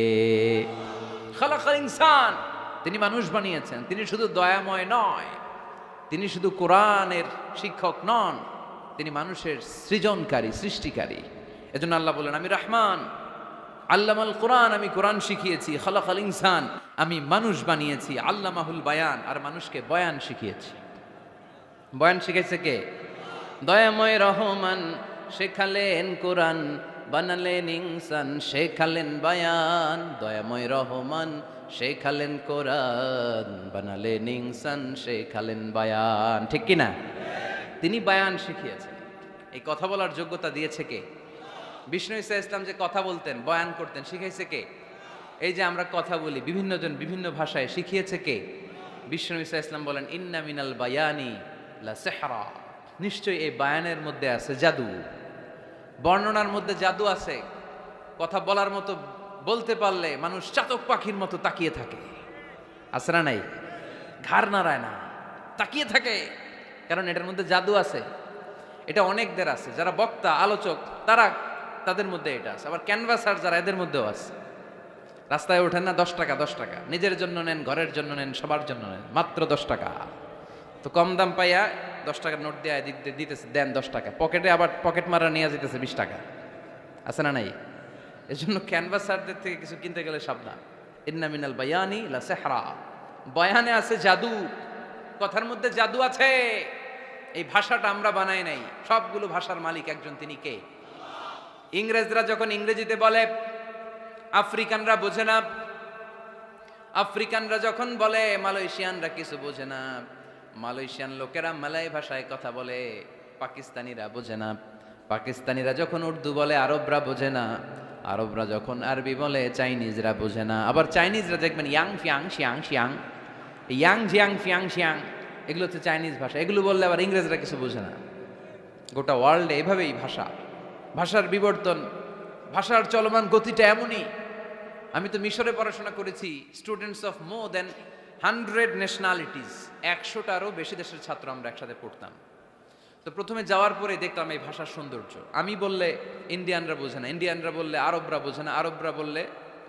খালাকাল ইনসান, তিনি মানুষ বানিয়েছেন। তিনি শুধু দয়াময় নয়, তিনি শুধু কোরআনের শিক্ষক নন, তিনি মানুষের সৃজনকারী, সৃষ্টিকারী। এজন্য আল্লাহ বলেন, আমি রহমান, আল্লামাল কোরআন, আমি কোরআন শিখিয়েছি। খালাকাল ইনসান, আমি মানুষ বানিয়েছি। আল্লামাহুল বায়ান, আর মানুষকে বয়ান শিখিয়েছি। বয়ান শিখেছে কে? দয়াময় রহমান শেখালেন কোরআন, বানালেন ইনসান, শেখালেন বায়ান। দয়াময় রহমান শেখালেন কোরআন, বানালেন ইনসান, শেখালেন বায়ান। ঠিক কি না? তিনি বায়ান শিখিয়েছেন। এই কথা বলার যোগ্যতা দিয়েছে কে? বিষ্ণু ঈসা ইসলাম যে কথা বলতেন, বয়ান করতেন, শিখাইছে কে? এই যে আমরা কথা বলি, বিভিন্ন জন বিভিন্ন ভাষায়, শিখিয়েছে কে? বিষ্ণু ঈসা ইসলাম বলেন, ইন্না মিনাল বায়ানি লা সিহরা, নিশ্চয়ই এই বায়ানের মধ্যে আছে জাদু, বর্ণনার মধ্যে জাদু আছে। কথা বলার মতো, বলতে পারলে মানুষ চাতক পাখির মতো তাকিয়ে থাকে। আছে না নাই? ঘাড় নাড়ায় না, তাকিয়ে থাকে, কারণ এটার মধ্যে জাদু আছে। এটা অনেকদের আছে, যারা বক্তা আলোচক তাদের মধ্যে এটা আছে। আবার ক্যানভাসার যারা, এদের মধ্যেও আছে। রাস্তায় ওঠেন না, 10 টাকা 10 টাকা, নিজের জন্য নেন, ঘরের জন্য নেন, সবার জন্য নেন, মাত্র 10 টাকা। তো কম দাম পাইয়া 10 টাকার নোট দিয়ে দিতেছে, দেন 10 টাকা, পকেটে আবার পকেট মারা নিয়ে যেতেছে 20 টাকা। আছে না নাই? এজন্য ক্যানভাসারদের থেকে কিছু কিনতে গেলে সাবধান। ইন্না মিনাল বায়ানি লা সিহরা, বয়ানে আছে জাদু, কথার মধ্যে জাদু আছে। এই ভাষাটা আমরা বানাই নাই, সবগুলো ভাষার মালিক একজন, তিনি কে? ইংরেজরা যখন ইংরেজিতে বলে, আফ্রিকানরা বোঝে না। আফ্রিকানরা যখন বলে, মালয়েশিয়ানরা কিছু বোঝে না। মালয়েশিয়ান লোকেরা মালয় ভাষায় কথা বলে, পাকিস্তানিরা বোঝে না। পাকিস্তানিরা যখন উর্দু বলে, আরবরা বোঝে না। আরবরা যখন আরবি বলে, চাইনিজরা বোঝে না। আবার চাইনিজরা দেখবেন ইয়াং ফিয়াং শিয়াং শিয়াং, ইয়াং জিয়াং ফিয়াং শিয়াং, এগুলো হচ্ছে চাইনিজ ভাষা। এগুলো বললে আবার ইংরেজরা কিছু বোঝে না। গোটা ওয়ার্ল্ডে এভাবেই ভাষার বিবর্তন, ভাষার চলমান গতিটা এমনই। আমি তো মিশরে পড়াশোনা করেছি। Students of more than 100 nationalities, 100টারও বেশি দেশের ছাত্র আমরা একসাথে পড়তাম। তো প্রথমে যাওয়ার পরে দেখলাম এই ভাষার সৌন্দর্য। আমি বললে ইন্ডিয়ানরা বোঝে না, ইন্ডিয়ানরা বললে আরবরা বোঝে না, আরবরা বললে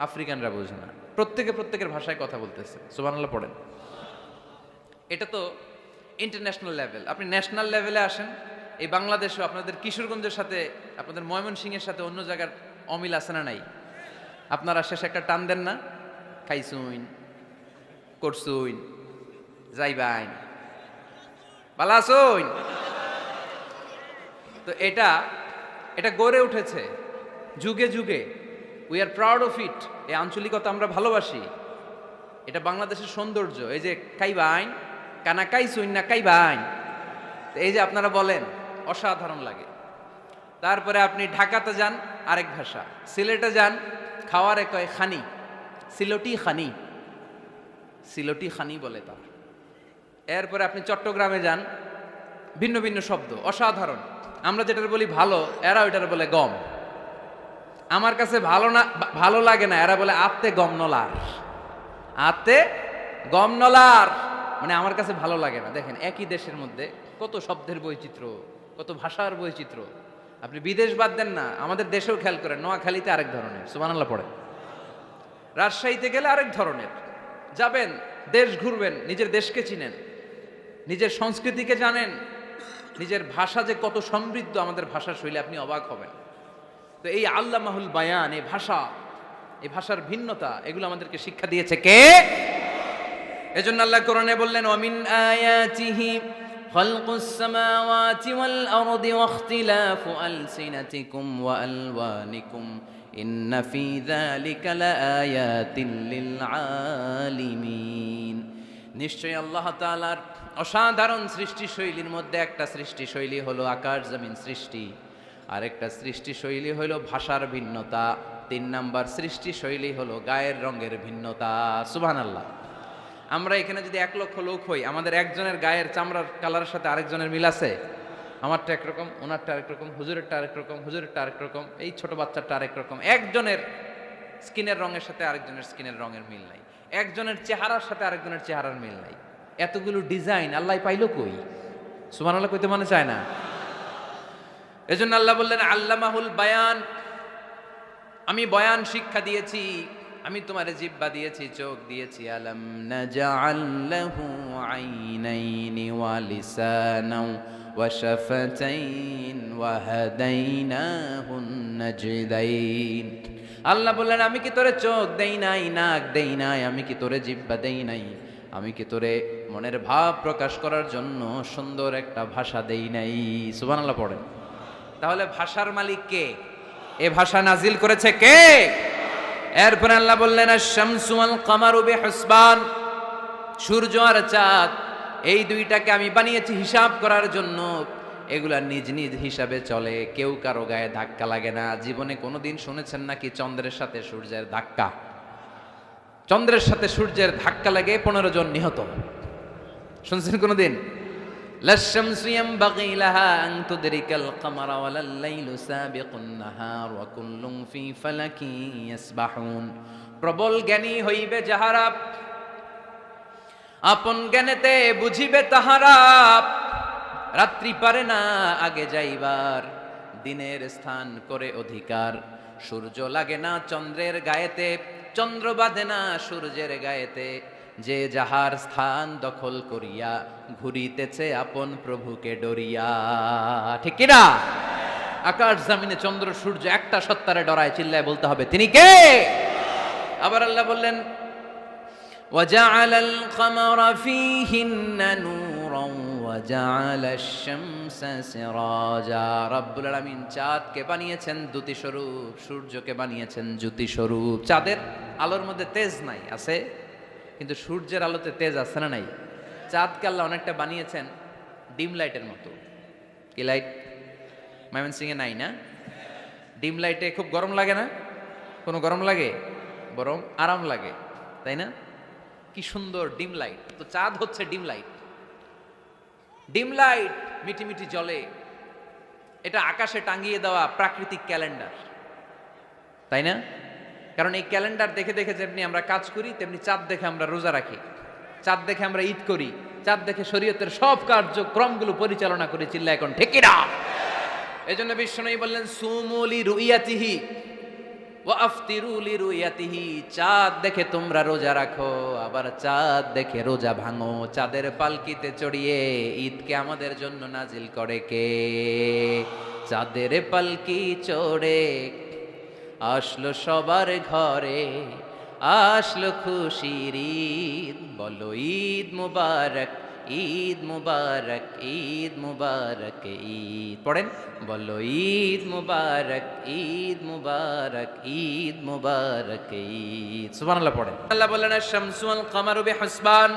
আফ্রিকানরা বোঝে না। প্রত্যেকের ভাষায় কথা বলতেছে। সুবহানাল্লাহ পড়েন। এটা তো ইন্টারন্যাশনাল লেভেল। আপনি ন্যাশনাল লেভেলে আসেন, এই বাংলাদেশও আপনাদের কিশোরগঞ্জের সাথে, আপনাদের ময়মনসিংহের সাথে অন্য জায়গার অমিল আছে না নাই? আপনারা শেষে একটা টান দেন না, খাইছুইন, করছুইন, যাইবাইন, পালাসুইন। তো এটা গড়ে উঠেছে যুগে যুগে। We are proud of it. এই আঞ্চলিকতা আমরা ভালোবাসি, এটা বাংলাদেশের সৌন্দর্য। এই যে কাইবাইন, কানা কাইছুইন না কাইবাইন, এই যে আপনারা বলেন, অসাধারণ লাগে। তারপরে আপনি ঢাকাতে যান, আরেক ভাষা। সিলেটে যান, খাওয়ারে কয় খানি, সিলটি খানি, সিলটি খানি বলে তার। এরপরে আপনি চট্টগ্রামে যান, ভিন্ন ভিন্ন শব্দ, অসাধারণ। আমরা যেটার বলি ভালো, এরা ওইটার বলে গম। আমার কাছে ভালো লাগে না, এরা বলে আত্তে গম নলার, আত্তে গম নলার, মানে আমার কাছে ভালো লাগে না। দেখেন, একই দেশের মধ্যে কত শব্দের বৈচিত্র্য, কত ভাষার বৈচিত্র্য। আপনি বিদেশ বাদ দেন না, আমাদের দেশেও খেয়াল করেন। নোয়াখালীতে আরেক ধরনের, সুবহানাল্লাহ পড়ে। রাজশাহীতে গেলে আরেক ধরনের। যাবেন, দেশ ঘুরবেন, নিজের দেশকে চিনেন, নিজের সংস্কৃতিকে জানেন, নিজের ভাষা যে কত সমৃদ্ধ, আমাদের ভাষা শৈলী, আপনি অবাক হবেন। তো এই আল্লামাহুল বায়ান, এই ভাষার ভিন্নতা, এগুলো আমাদেরকে শিক্ষা দিয়েছে কে? এজন্য আল্লাহ কোরআনে বললেন, ওয়ামিন আয়াতিহি খালকুস সামাওয়াতি ওয়াল আরদি ওয়াখতিলাফু আলসিনাতিকুম ওয়া আলওয়ানিকুম ইন্না ফি যালিকা লাআয়াতিন লিল আলিমিন। নিশ্চয়ই আল্লাহ তাআলার অসাধারণ সৃষ্টিশৈলীর মধ্যে একটা সৃষ্টিশৈলী হলো আকাশ জমিন সৃষ্টি, আর একটা সৃষ্টিশৈলী হলো ভাষার ভিন্নতা, 3 নাম্বার সৃষ্টিশৈলী হলো গায়ের রঙের ভিন্নতা। সুবহানাল্লাহ। আমরা এখানে যদি 1 লক্ষ লোক হই, আমাদের একজনের গায়ের চামড়ার কালারের সাথে আরেকজনের মিল আছে? আমারটা একরকম, ওনারটা আরেক রকম, হুজুরেরটা আরেক রকম, হুজুরেরটা আরেক রকম, এই ছোট বাচ্চাটা আরেক রকম। একজনের স্কিনের রঙের সাথে আরেকজনের স্কিনের রঙের মিল নাই, একজনের চেহারার সাথে আরেকজনের চেহারার মিল নাই। এতগুলো ডিজাইন আল্লাহ পাইলো কই? সুবহানাল্লাহ কইতে মনে চায় না? এজন্য আল্লাহ বললেন আল্লামাহুল বায়ান, আমি বয়ান শিক্ষা দিয়েছি, আমি তোমারে জিহ্বা দিয়েছি, চোখ দিয়েছি। আলাম নাজআল লাহু আইনাইনি ওয়া লিসানাও ওয়া শাফাতাইন ওয়া হাদাইনাহুন নাজদাইন। আল্লাহ বললেন, আমি কি তোরে চোখ দেই নাই, নাক দেই নাই, আমি কি তোরে জিহ্বা দেই নাই, আমি কি তোরে মনের ভাব প্রকাশ করার জন্য সুন্দর একটা ভাষা দেই নাই? সুবহানাল্লাহ পড়েন। তাহলে ভাষার মালিক কে? এ ভাষা নাজিল করেছে কে? এরপর আল্লাহ বললেন, আশ-শামসু ওয়াল কামারু বিহুসবান, সূর্য আর চাঁদ, এই দুইটাকে আমি বানিয়েছি হিসাব করার জন্য। এগুলা নিজ নিজ হিসাবে চলে, কেউ কারো গায়ে ধাক্কা লাগে না। জীবনে কোনোদিন শুনেছেন নাকি চন্দ্রের সাথে সূর্যের ধাক্কা? চন্দ্রের সাথে সূর্যের ধাক্কা লাগে 15 জন নিহত, শুনছেন কোনোদিন? লাশ-শামসু ইয়ানবাগি লাহা আন তুদরিকাল কামারা ওয়ালাল লাইলু সাবিকুন নাহার ওয়া কুল্লুন ফি ফালাকি ইয়াসবাহুন। প্রবল জ্ঞানী হইবে যাহারা, আপন জ্ঞানেতে বুঝিবে তাহারা। রাত্রি পারে না আগে যাইবার, দিনের স্থান করে অধিকার। সূর্য লাগে না চন্দ্রের গায়েতে, চন্দ্র বাঁধে না সূর্যের গায়েতে। যে যাহার স্থান দখল করিয়া, ঘুরিতেছে আপন প্রভুকে ডরিয়া। ঠিক কিনা? আকাশ জমিনে চন্দ্র সূর্য একটা সত্তারে ডরায়, চিল্লায় বলতে হবে তিনি কে? আবার আল্লাহ বললেন, ওয়াজআলাল কামারা ফীহিন্না নূরান ওয়াজআলাশ শামসা সিরাজা। রব্বুল আলামিন চাঁদকে বানিয়েছেন দ্যুতি স্বরূপ, সূর্যকে বানিয়েছেন জ্যোতি স্বরূপ। চাঁদের আলোর মধ্যে তেজ নাই, আছে, কিন্তু সূর্যের আলোতে তেজ আছে না নাই? চাঁদকে আল্লাহ অনেকটা বানিয়েছেন ডিম লাইটের মতো। কি লাইট? ময়মনসিংহে নাই না? ডিম লাইটে খুব গরম লাগে না? কোনো গরম লাগে? বরং আরাম লাগে, তাই না? কি সুন্দর ডিম লাইট। তো চাঁদ হচ্ছে ডিম লাইট। ডিম লাইট মিটি মিটি জ্বলে, এটা আকাশে টাঙিয়ে দেওয়া প্রাকৃতিক ক্যালেন্ডার, তাই না? কারণ এই ক্যালেন্ডার দেখে দেখে যেমনি আমরা কাজ করি, তেমনি চাঁদ দেখে আমরা রোজা রাখি, চাঁদ দেখে আমরা ঈদ করি, চাঁদ দেখে শরীয়তের সব কার্যক্রমগুলো পরিচালনা করি। চিল্লা এখন ঠিক কিনা? এই জন্য বিশ্বনবী বললেন, সুমু লিরুইয়াতিহি ওয়া আফতিরু লিরুইয়াতিহি। চাঁদ দেখে তোমরা রোজা রাখো, আবার চাঁদ দেখে রোজা ভাঙো। চাঁদের পালকিতে চড়িয়ে ঈদকে আমাদের জন্য নাজিল করে কে? চাঁদের পালকি চড়ে আসলো সবার ঘরে, আসলো খুশির ঈদ। বলো ঈদ মুবারক, ঈদ মুবারক, ঈদ মুবারক, ঈদ। পড়েন, বলো ঈদ মুবারক, ঈদ মুবারক, ঈদ মুবারক, ঈদ। সুবহানাল্লাহ পড়েন। আল্লাহ বললেন, আশ-শামসু ওয়াল কামারু বিহুসবান,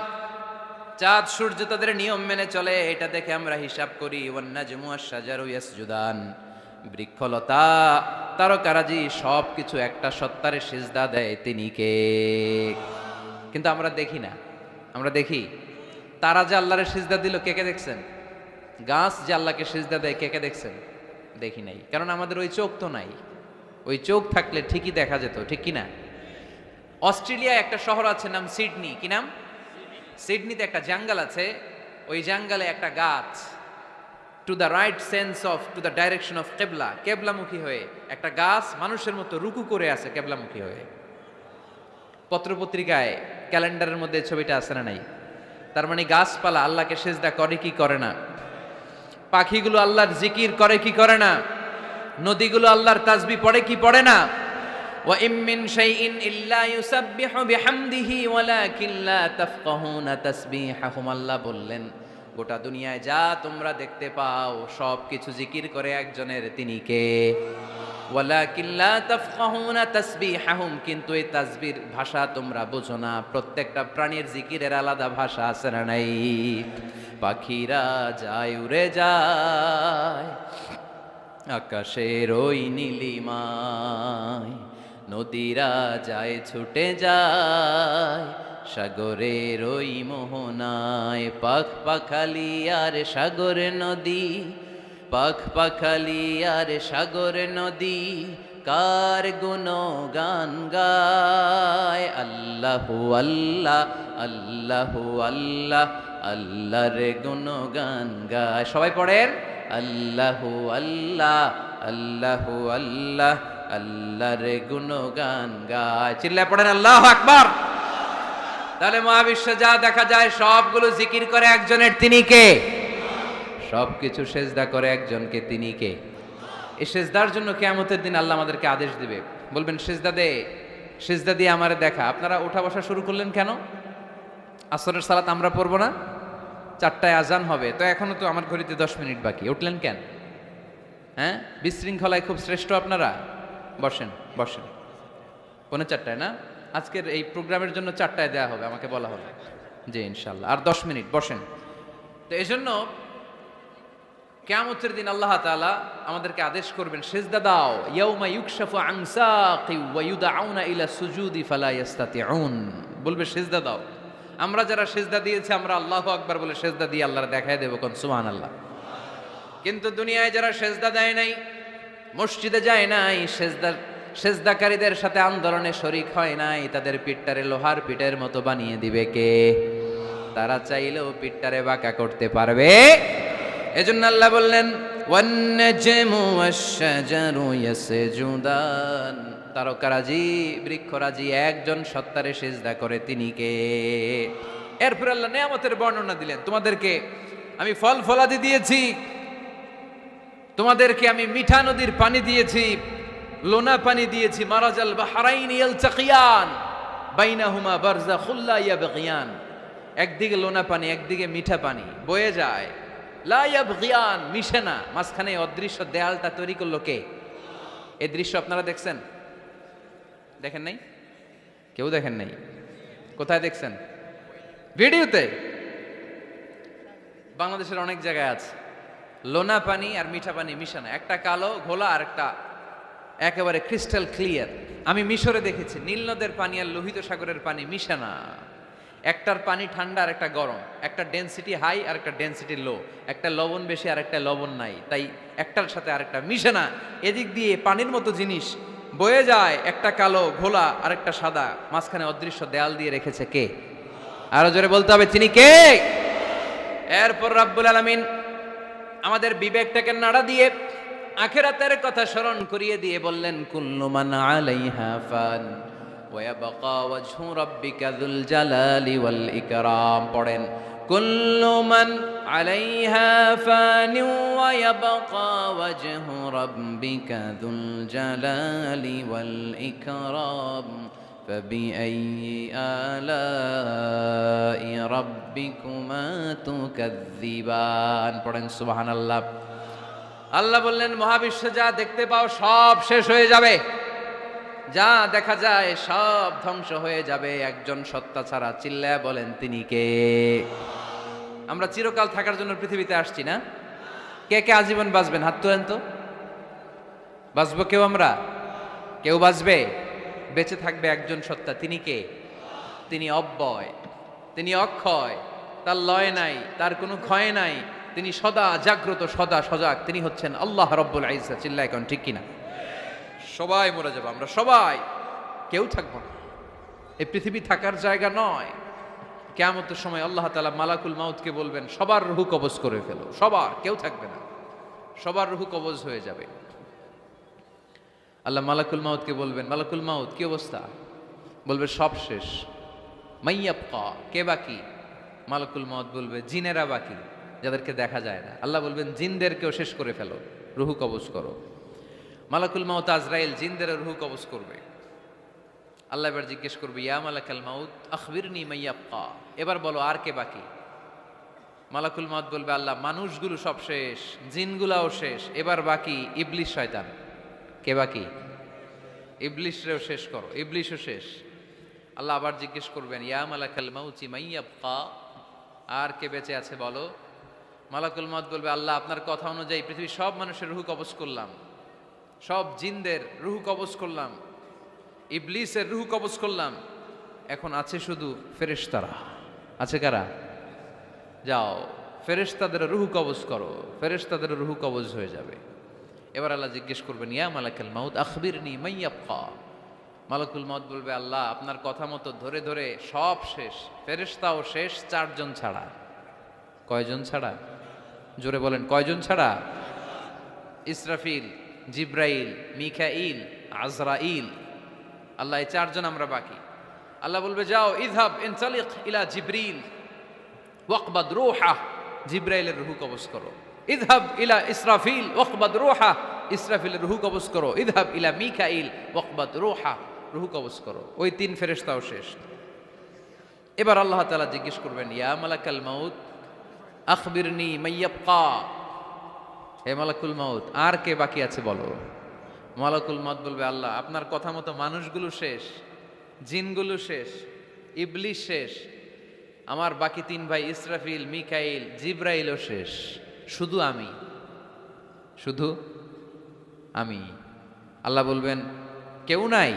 চাঁদ সূর্য তাদের নিয়ম মেনে চলে, এটা দেখে আমরা হিসাব করি। ওয়ান নাজমু ওয়াশ-শাজারু ইয়াসজুদান, বৃক্ষলতা তারকারাজি সব কিছু একটা সত্তারে সিজদা দেয়, তিনি কে? কিন্তু আমরা দেখি না। আমরা দেখি তারা যে আল্লাহরে সিজদা দিল, কে কে দেখছেন? গাছ যে আল্লাহকে সিজদা দেয়, কে কে দেখছেন? দেখি নাই, কারণ আমাদের ওই চোখ তো নাই। ওই চোখ থাকলে ঠিকই দেখা যেত, ঠিক কিনা? অস্ট্রেলিয়ায় একটা শহর আছে, নাম সিডনি। কি নাম? সিডনিতে একটা জঙ্গল আছে, ওই জঙ্গলে একটা গাছ to the right sense of, to the direction of কেবলা, কেবলামুখী হয়ে একটা গাছ মানুষের মতো রুকু করে আছে কেবলামুখী হয়ে। পত্রপত্রিকায় ক্যালেন্ডারের মধ্যে ছবিটা আছে না নাই? তার মানে গাছপালা আল্লাহকে সেজদা করে কি করে না? পাখিগুলো আল্লাহর জিকির করে কি করে না? নদীগুলো আল্লাহর তাসবিহ পড়ে কি পড়ে না? ওয়া ইম মিন শাইইন ইল্লা ইউসাব্বিহু বিহামদিহি ওয়ালাকিন লা তাফকাহুনা তাসবিহাহুম। আল্লাহ বললেন, গোটা দুনিয়ায় যা তোমরা দেখতে পাও সব কিছু জিকির করে একজনের, তিনি কে? ওয়ালাকিন লা তাফকাহুনা তাসবিহাহুম, কিন্তু এই তাসবির ভাষা তোমরা বোঝো না। প্রত্যেকটা প্রাণীর জিকিরের আলাদা ভাষা আছে না নাই? পাখিরা যায় উড়ে যায় আকাশের ওই নীলিমায়, নদীরা যায় ছুটে যায় সাগরের ওই মোহনায়। পাখ পাখালি আর সাগর নদী, পাখ পাখালি আর সাগর নদী, কার গুণগান গায়? আল্লাহু আল্লাহ, আল্লাহু আল্লাহ, আল্লাহর গুণগান গায়। সবাই পড়েন, আল্লাহু আল্লাহ, আল্লাহু আল্লাহ, আল্লাহর গুণগান গায়। চিল্লায় পড়েন আল্লাহু আকবার। তাহলে মহাবিশ্বে যা দেখা যায় সবগুলো জিকির করে একজনের, তিনি কে? সবকিছু সেজদা করে একজনকে, তিনি কে? এই সেজদার জন্য কিয়ামতের দিন আল্লাহ আমাদেরকে আদেশ দিবে, বলবেন সেজদা দে, সেজদা দিয়ে আমারে দেখা। আপনারা ওঠা বসা শুরু করলেন কেন? আসরের সালাত আমরা পড়বো না? 4টায় আজান হবে, তো এখনো তো আমার ঘড়িতে 10 মিনিট বাকি, উঠলেন কেন? হ্যাঁ, বিশৃঙ্খলায় খুব শ্রেষ্ঠ আপনারা। বসেন বসেন, 4:45 না? আজকের এই প্রোগ্রামের জন্য 4টায় দেওয়া হবে, আমাকে বলা হলো। জি ইনশাল্লাহ, আর 10 মিনিট বসেন। তো এই জন্য কিয়ামতের দিন আল্লাহ তাআলা আমাদেরকে আদেশ করবেন, সেজদা দাও। ইয়াউমা ইউকশাফু আন সাকি ওয়া ইউদআউনা ইলা সুজুদি ফালা ইস্তাতিউন। বলবে সেজদা দাও। আমরা যারা সেজদা দিয়েছি আমরা আল্লাহু আকবার বলে সেজদা দিয়ে আল্লাহর দেখায় দেব, কোন সুবহানাল্লাহ। কিন্তু দুনিয়ায় যারা সেজদা দেয় নাই, মসজিদে যায় নাই, সেজদাকারীদের সাথে আন্দোলনে শরিক হয় নাই, তাদের পিঠটারে লোহার পিঠের মতো বানিয়ে দিবে কে? তারা চাইলেও পিঠটারে বাঁকা করতে পারবে? এজন্য আল্লাহ বললেন, ওয়ান নাজমু ওয়াশ-শাজারু ইয়াসজুদান। তারকারাজি, বৃক্ষরাজি একজন সত্তারে সেজদা করে, তিনি কে? এরপর আল্লাহ নিয়ামতের বর্ণনা দিলেন, তোমাদেরকে আমি ফল ফলাদি দিয়েছি, তোমাদেরকে আমি মিঠা নদীর পানি দিয়েছি, লোনা পানি দিয়েছি। মারাজাল বাহরাইনি ইয়ালতাকিয়ান বাইনাহুমা বারযাখুল লা ইয়াবগিয়ান। একদিকে লোনা পানি, একদিকে মিঠা পানি বয়ে যায়, লা ইয়াবগিয়ান, মিশে না। মাঝখানে অদৃশ্য দেয়ালটা তৈরি করলো কে? এই দৃশ্য আপনারা দেখছেন? দেখেন নাই? কেউ দেখেন নাই? কোথায় দেখছেন? ভিডিওতে। বাংলাদেশের অনেক জায়গায় আছে লোনা পানি আর মিঠা পানি মিশানো, একটা কালো ঘোলা আর একটা একেবারে ক্রিস্টাল ক্লিয়ার। আমি মিশরে দেখেছি নীল নদের পানি আর লোহিত সাগরের পানি মিশানা। একটার পানি ঠান্ডা আর একটা গরম, একটা ডেনসিটি হাই আর একটা ডেনসিটি লো, একটা লবণ বেশি আর একটা লবণ নাই, তাই একটার সাথে আরেকটা মিশে না। এদিক দিয়ে পানির মতো জিনিস বয়ে যায়, একটা কালো ঘোলা আর একটা সাদা, মাঝখানে অদৃশ্য দেয়াল দিয়ে রেখেছে কে? আরো জোরে বলতে হবে, তিনি কে? এরপর রাব্বুল আলামিন আমাদের বিবেকটাকে নাড়া দিয়ে আখিরাতের কথা স্মরণ করিয়ে দিয়ে বললেন, কুল্লু মান আলাইহা ফান ওয়া ইয়াবকা ওয়াজহু রাব্বিকা যুল জালালি ওয়াল ইকরাম। পড়েন, কুল্লু মান আলাইহা ফান ওয়া ইয়াবকা ওয়াজহু রাব্বিকা যুল জালালি ওয়াল ইকরাম ফাবিআইয়ি আলাই রাব্বিকুমা তুকাযযিবান। পড়েন সুবহানাল্লাহ। আল্লাহ বললেন, মহাবিশ্বে যা দেখতে পাও সব শেষ হয়ে যাবে, যা দেখা যায় সব ধ্বংস হয়ে যাবে একজন সত্তা ছাড়া। চিল্লায়া বলেন, তিনি কে? আমরা চিরকাল থাকার জন্য পৃথিবীতে আসছি না? কে কে আজীবন বাঁচবেন? হাত তোলেন তো। বাঁচবো কেউ? আমরা কেউ বাঁচবে? বেঁচে থাকবে একজন সত্তা, তিনি কে? তিনি অব্যয়, তিনি অক্ষয়, তার লয় নাই, তার কোনো ক্ষয় নাই, তিনি সদা জাগ্রত, সদা সজাগ, তিনি হচ্ছেন আল্লাহ রব্বুল ইজ্জত। চিল্লায় কোন ঠিক কিনা? সবাই মরে যাবো আমরা, সবাই, কেউ থাকবো না। এই পৃথিবী থাকার জায়গা নয়। কিয়ামতের সময় আল্লাহ তাআলা মালাকুল মাউতকে বলবেন, সবার রূহ কবজ করে ফেলো, সবার, কেউ থাকবে না, সবার রূহ কবজ হয়ে যাবে। আল্লাহ মালাকুল মাউতকে বলবেন, মালাকুল মাউত কি অবস্থা? বলবে সব শেষ। মাইয়াবকা, কে বাকি? মালাকুল মউত বলবে জিনেরা বাকি, যাদেরকে দেখা যায় না। আল্লাহ বলবেন জিনদেরকেও শেষ করে ফেলো, রুহু কবজ করো। মালাকুল মউত আজরাইল জিনদের রুহু কবজ করবে। আল্লাহ এবার জিজ্ঞেস করবে ইয়া মালাকাল মাউত আখবিরনি মাইয়াবকা, এবার বলো আর কে বাকি? মালাকুল মউত বলবে আল্লাহ মানুষগুলো সব শেষ, জিনগুলাও শেষ, এবার বাকি ইবলিস শয়তান। কে বাকি? ইবলিসরেও শেষ করো, ইবলিসও শেষ। আল্লাহ আবার জিজ্ঞেস করবেন ইয়া মালাকাল মাউতি মাইয়াবকা, আর কে বেঁচে আছে বলো? মালাকুল মউত বলবে আল্লাহ আপনার কথা অনুযায়ী পৃথিবীর সব মানুষের রুহু কবজ করলাম, সব জিনদের রুহু কবজ করলাম, ইবলিসের রুহু কবজ করলাম, এখন আছে শুধু ফেরেশতারা। আছে কারা? যাও ফেরেশতাদের রুহু কবজ করো, ফেরেশতাদের রুহু কবজ হয়ে যাবে। এবার আল্লাহ জিজ্ঞেস করবেন ইয়া মালাকাল মাউত আখবিরনি মাইয়াবকা। মালাকুল মউত বলবে আল্লাহ আপনার কথা মতো ধরে ধরে সব শেষ, ফেরেশতাও শেষ, 4 জন ছাড়া। কয়জন ছাড়া? জোরে বলেন কয়জন ছাড়া? ইসরাফিল, জিব্রাইল, মিকাইল, আজরাইল। আল্লাহ এই 4 জন আমরা বাকি। আল্লাহ বলবে যাও ইযহাব ইনতালিক ইলা জিবরিল ওয়াকবাদ রূহা, জিব্রাইলের রূহ কবজ করো। ইযহাব ইলা ইসরাফিল ওয়াকবাদ রূহা, ইসরাফিলের রূহ কবজ করো। ইযহাব ইলা মিকাইল ওয়াকবাদ রূহা, রূহ কবজ করো। ওই 3 ফেরেশতাও শেষ। এবার আল্লাহ তাআলা জিজ্ঞেস করবেন ইয়া মালাকাল মাউত আখবিরনি মাইয়াবকা, হে মালাকুল মউত আর কে বাকি আছে বলো? মালাকুল মউত বলবে আল্লাহ আপনার কথা মতো মানুষগুলো শেষ, জিনগুলো শেষ, ইবলিস শেষ, আমার বাকি 3 ভাই ইসরাফিল, মিকাইল, জিব্রাইলও শেষ, শুধু আমি, শুধু আমি। আল্লাহ বলবেন কেউ নাই?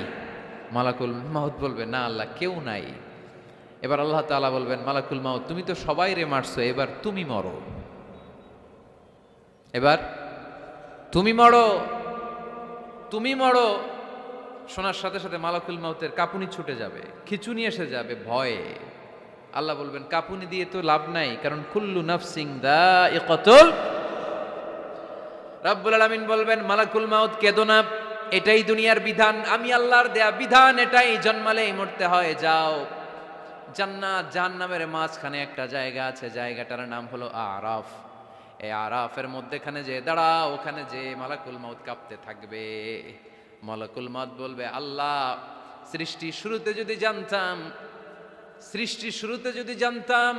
মালাকুল মউত বলবে না আল্লাহ কেউ নাই। এবার আল্লাহ তাআলা বলবেন মালাকুল মউত তুমি তো সবাই রে মারছো, এবার তুমি মরো, এবার তুমি মরো, তুমি মরো। শোনার সাথে সাথে মালাকুল মউতের কাঁপুনি ছুটে যাবে, খিঁচুনি এসে যাবে ভয়ে। আল্লাহ বলবেন কাঁপুনি দিয়ে তো লাভ নাই, কারণ কুল্লু নাফসিন যায়িকাতুল। রব্বুল আলামিন বলবেন মালাকুল মউত কেঁদো না, এটাই দুনিয়ার বিধান, আমি আল্লাহর দেয়া বিধান, এটাই জন্মালেই মরতে হয়। যাও জান্নাত জাহান্নামের মাঝখানে একটা জায়গা আছে, জায়গাটার নাম হলো আরাফ। এই আরাফের মধ্যেখানে যে দাঁড়াও, ওখানে যে মালাকুল মউত কাঁপতে থাকবে। মালাকুল মউত বলবে আল্লাহ সৃষ্টি শুরুতে যদি জানতাম, সৃষ্টি শুরুতে যদি জানতাম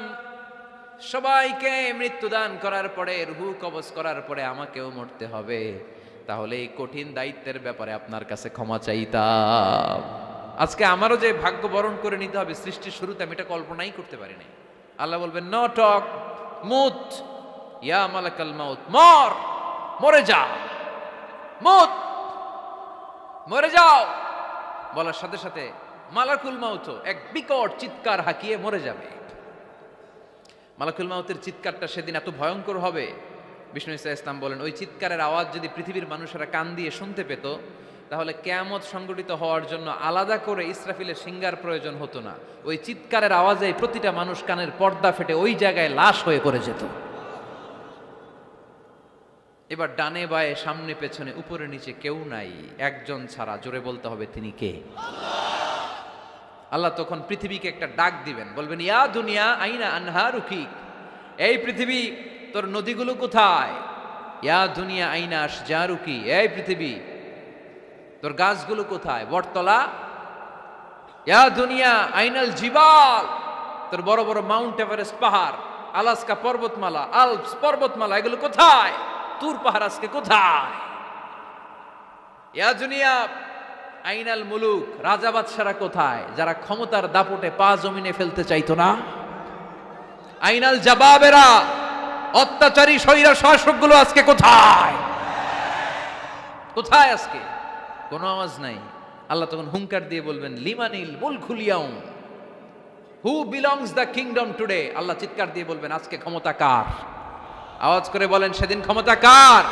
সবাইকে মৃত্যুদান করার পরে রূহ কবজ করার পরে আমাকেও মরতে হবে, তাহলে এই কঠিন দায়িত্বের ব্যাপারে আপনার কাছে ক্ষমা চাইতাম। আজকে আমারও যে ভাগ্য বরণ করে নিতে হবে সৃষ্টির শুরুতে, আমি এটা কল্পনাই করতে পারি নাই। আল্লাহ বলবেন নো টক, মুত ইয়া মালাকাল মাউত, মর, মরে যা, মুত, মরে যাও। বলার সাথে সাথে মালাকুল মাউত এক বিকট চিৎকার হাঁকিয়ে মরে যাবে। মালাকুল মাউতের চিৎকারটা সেদিন এত ভয়ঙ্কর হবে, বিষ্ণু ইসা ইসলাম বলেন ওই চিৎকারের আওয়াজ যদি পৃথিবীর মানুষেরা কান দিয়ে শুনতে পেত, তাহলে কিয়ামত সংগঠিত হওয়ার জন্য আলাদা করে ইসরাফিলের সিঙ্গার প্রয়োজন হতো না। ওই চিৎকারের আওয়াজে প্রতিটা মানুষ কানের পর্দা ফেটে ওই জায়গায় লাশ হয়ে পড়ে যেত। এবার ডানে বায়ে সামনে পেছনে উপরে নিচে কেউ নাই, একজন ছাড়া। জোরে বলতে হবে তিনি কে? আল্লাহ তখন পৃথিবীকে একটা ডাক দিবেন, বলবেন ইয়া দুনিয়া আইনা আনহারুকি, এই পৃথিবী তোর নদীগুলো কোথায়? ইয়া দুনিয়া আইনা আশজারুকি, এই পৃথিবী তোর গাছগুলো কোথায়? বটতলা। ইয়া দুনিয়া আইনাল জিবাল, তোর বড় বড় মাউন্ট এভারেস্ট পাহাড়, আলাস্কা পর্বতমালা, আলপস পর্বতমালা, এগুলো কোথায়? তুর পাহাড় আজকে কোথায়? ইয়া দুনিয়া আইনাল মুলুক, রাজা বাদশারা কোথায়, যারা ক্ষমতার দাপটে পা জমিনে ফেলতে চাইতো না? আইনাল জাবাবেরা, অত্যাচারী স্বৈরা শাসকগুলো আজকে কোথায়? কোথায় আজকে? কোনো আওয়াজ নাই। আল্লাহ তখন হুঙ্কার দিয়ে বলবেন লিমানিল মুলকুল ইয়াউম, who belongs the kingdom today. Allah চিৎকার দিয়ে বলবেন আজকে ক্ষমতা কার? আওয়াজ করে বলেন সেদিন ক্ষমতা কার?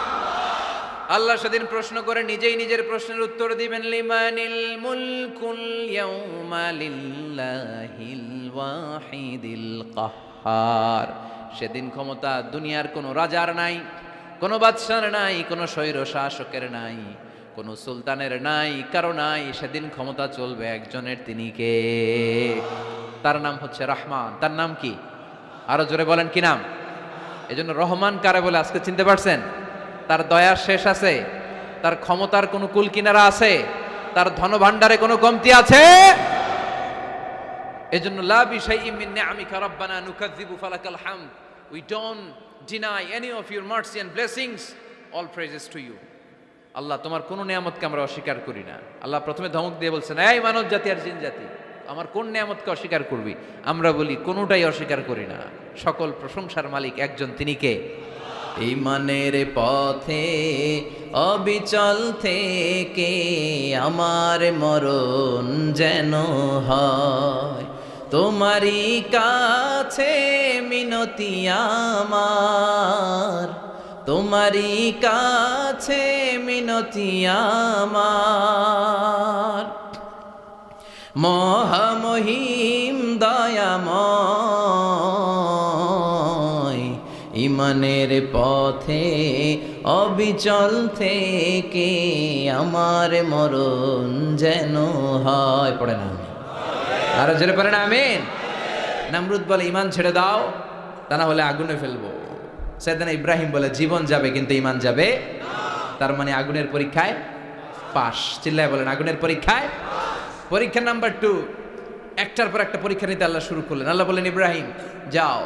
আল্লাহ সেদিন প্রশ্ন করে নিজেই নিজের প্রশ্নের উত্তর দিবেন লিমানিল মুলকুল ইয়াউমা লিল্লাহিল ওয়াহিদিল কাহ্হার। সেদিন ক্ষমতা দুনিয়ার কোনো রাজার নাই, কোনো বাদশার নাই, কোনো স্বৈর শাসকের নাই, কোনো সুলতানের নাই, কারো নাই। সেদিন ক্ষমতা চলবে একজনের, তিনি কে? তার নাম হচ্ছে রহমান। তার নাম কি? আরো জোরে বলেন কি নাম? এজন্য রহমান কারে বলে আজকে চিনতে পারছেন? তার দয়ার শেষ আছে? তার ক্ষমতার কোনো কুল কিনারা আছে? তার ধনভাণ্ডারে কোনো কমতি আছে? এজন্য লা বিশাইইম মিন নিআমিকা রাব্বানা নুকাযযিবু ফালাকাল হামদ, we don't deny any of your mercy and blessings, all praises to you. Allah তোমার কোন নিয়ামতকে আমরা অস্বীকার করি না। আল্লাহ প্রথমে ধমক দিয়ে বলছেন, এই মানব জাতি আর জিন জাতি, আমার কোন নিয়ামতকে অস্বীকার করবি? আমরা বলি কোনোটাই অস্বীকার করি না। সকল প্রশংসার মালিক একজন, তিনি কে? ইমানের পথে অবিচল থেকে আমার মরণ যেন হয়, তোমারই কাছে মিনতি আমার, তোমারই কাছে মিনতি আমার। মহামহিম দয়াময়, ইমানের পথে অবিচল থেকে আমার মরণ যেন হয়। পড়ে না আরো জোরে পড়েন আমিন। নমরুদ বলে ইমান ছেড়ে দাও, তা না হলে আগুনে ফেলবো। সাইয়েদনা ইব্রাহিম বলে জীবন যাবে কিন্তু ইমান যাবে। তার মানে আগুনের পরীক্ষায় পাস। চিল্লায় বলেন আগুনের পরীক্ষায়। পরীক্ষা নাম্বার 2, একটার পর একটা পরীক্ষা নিতে আল্লাহ শুরু করলেন। আল্লাহ বললেন, ইব্রাহিম যাও,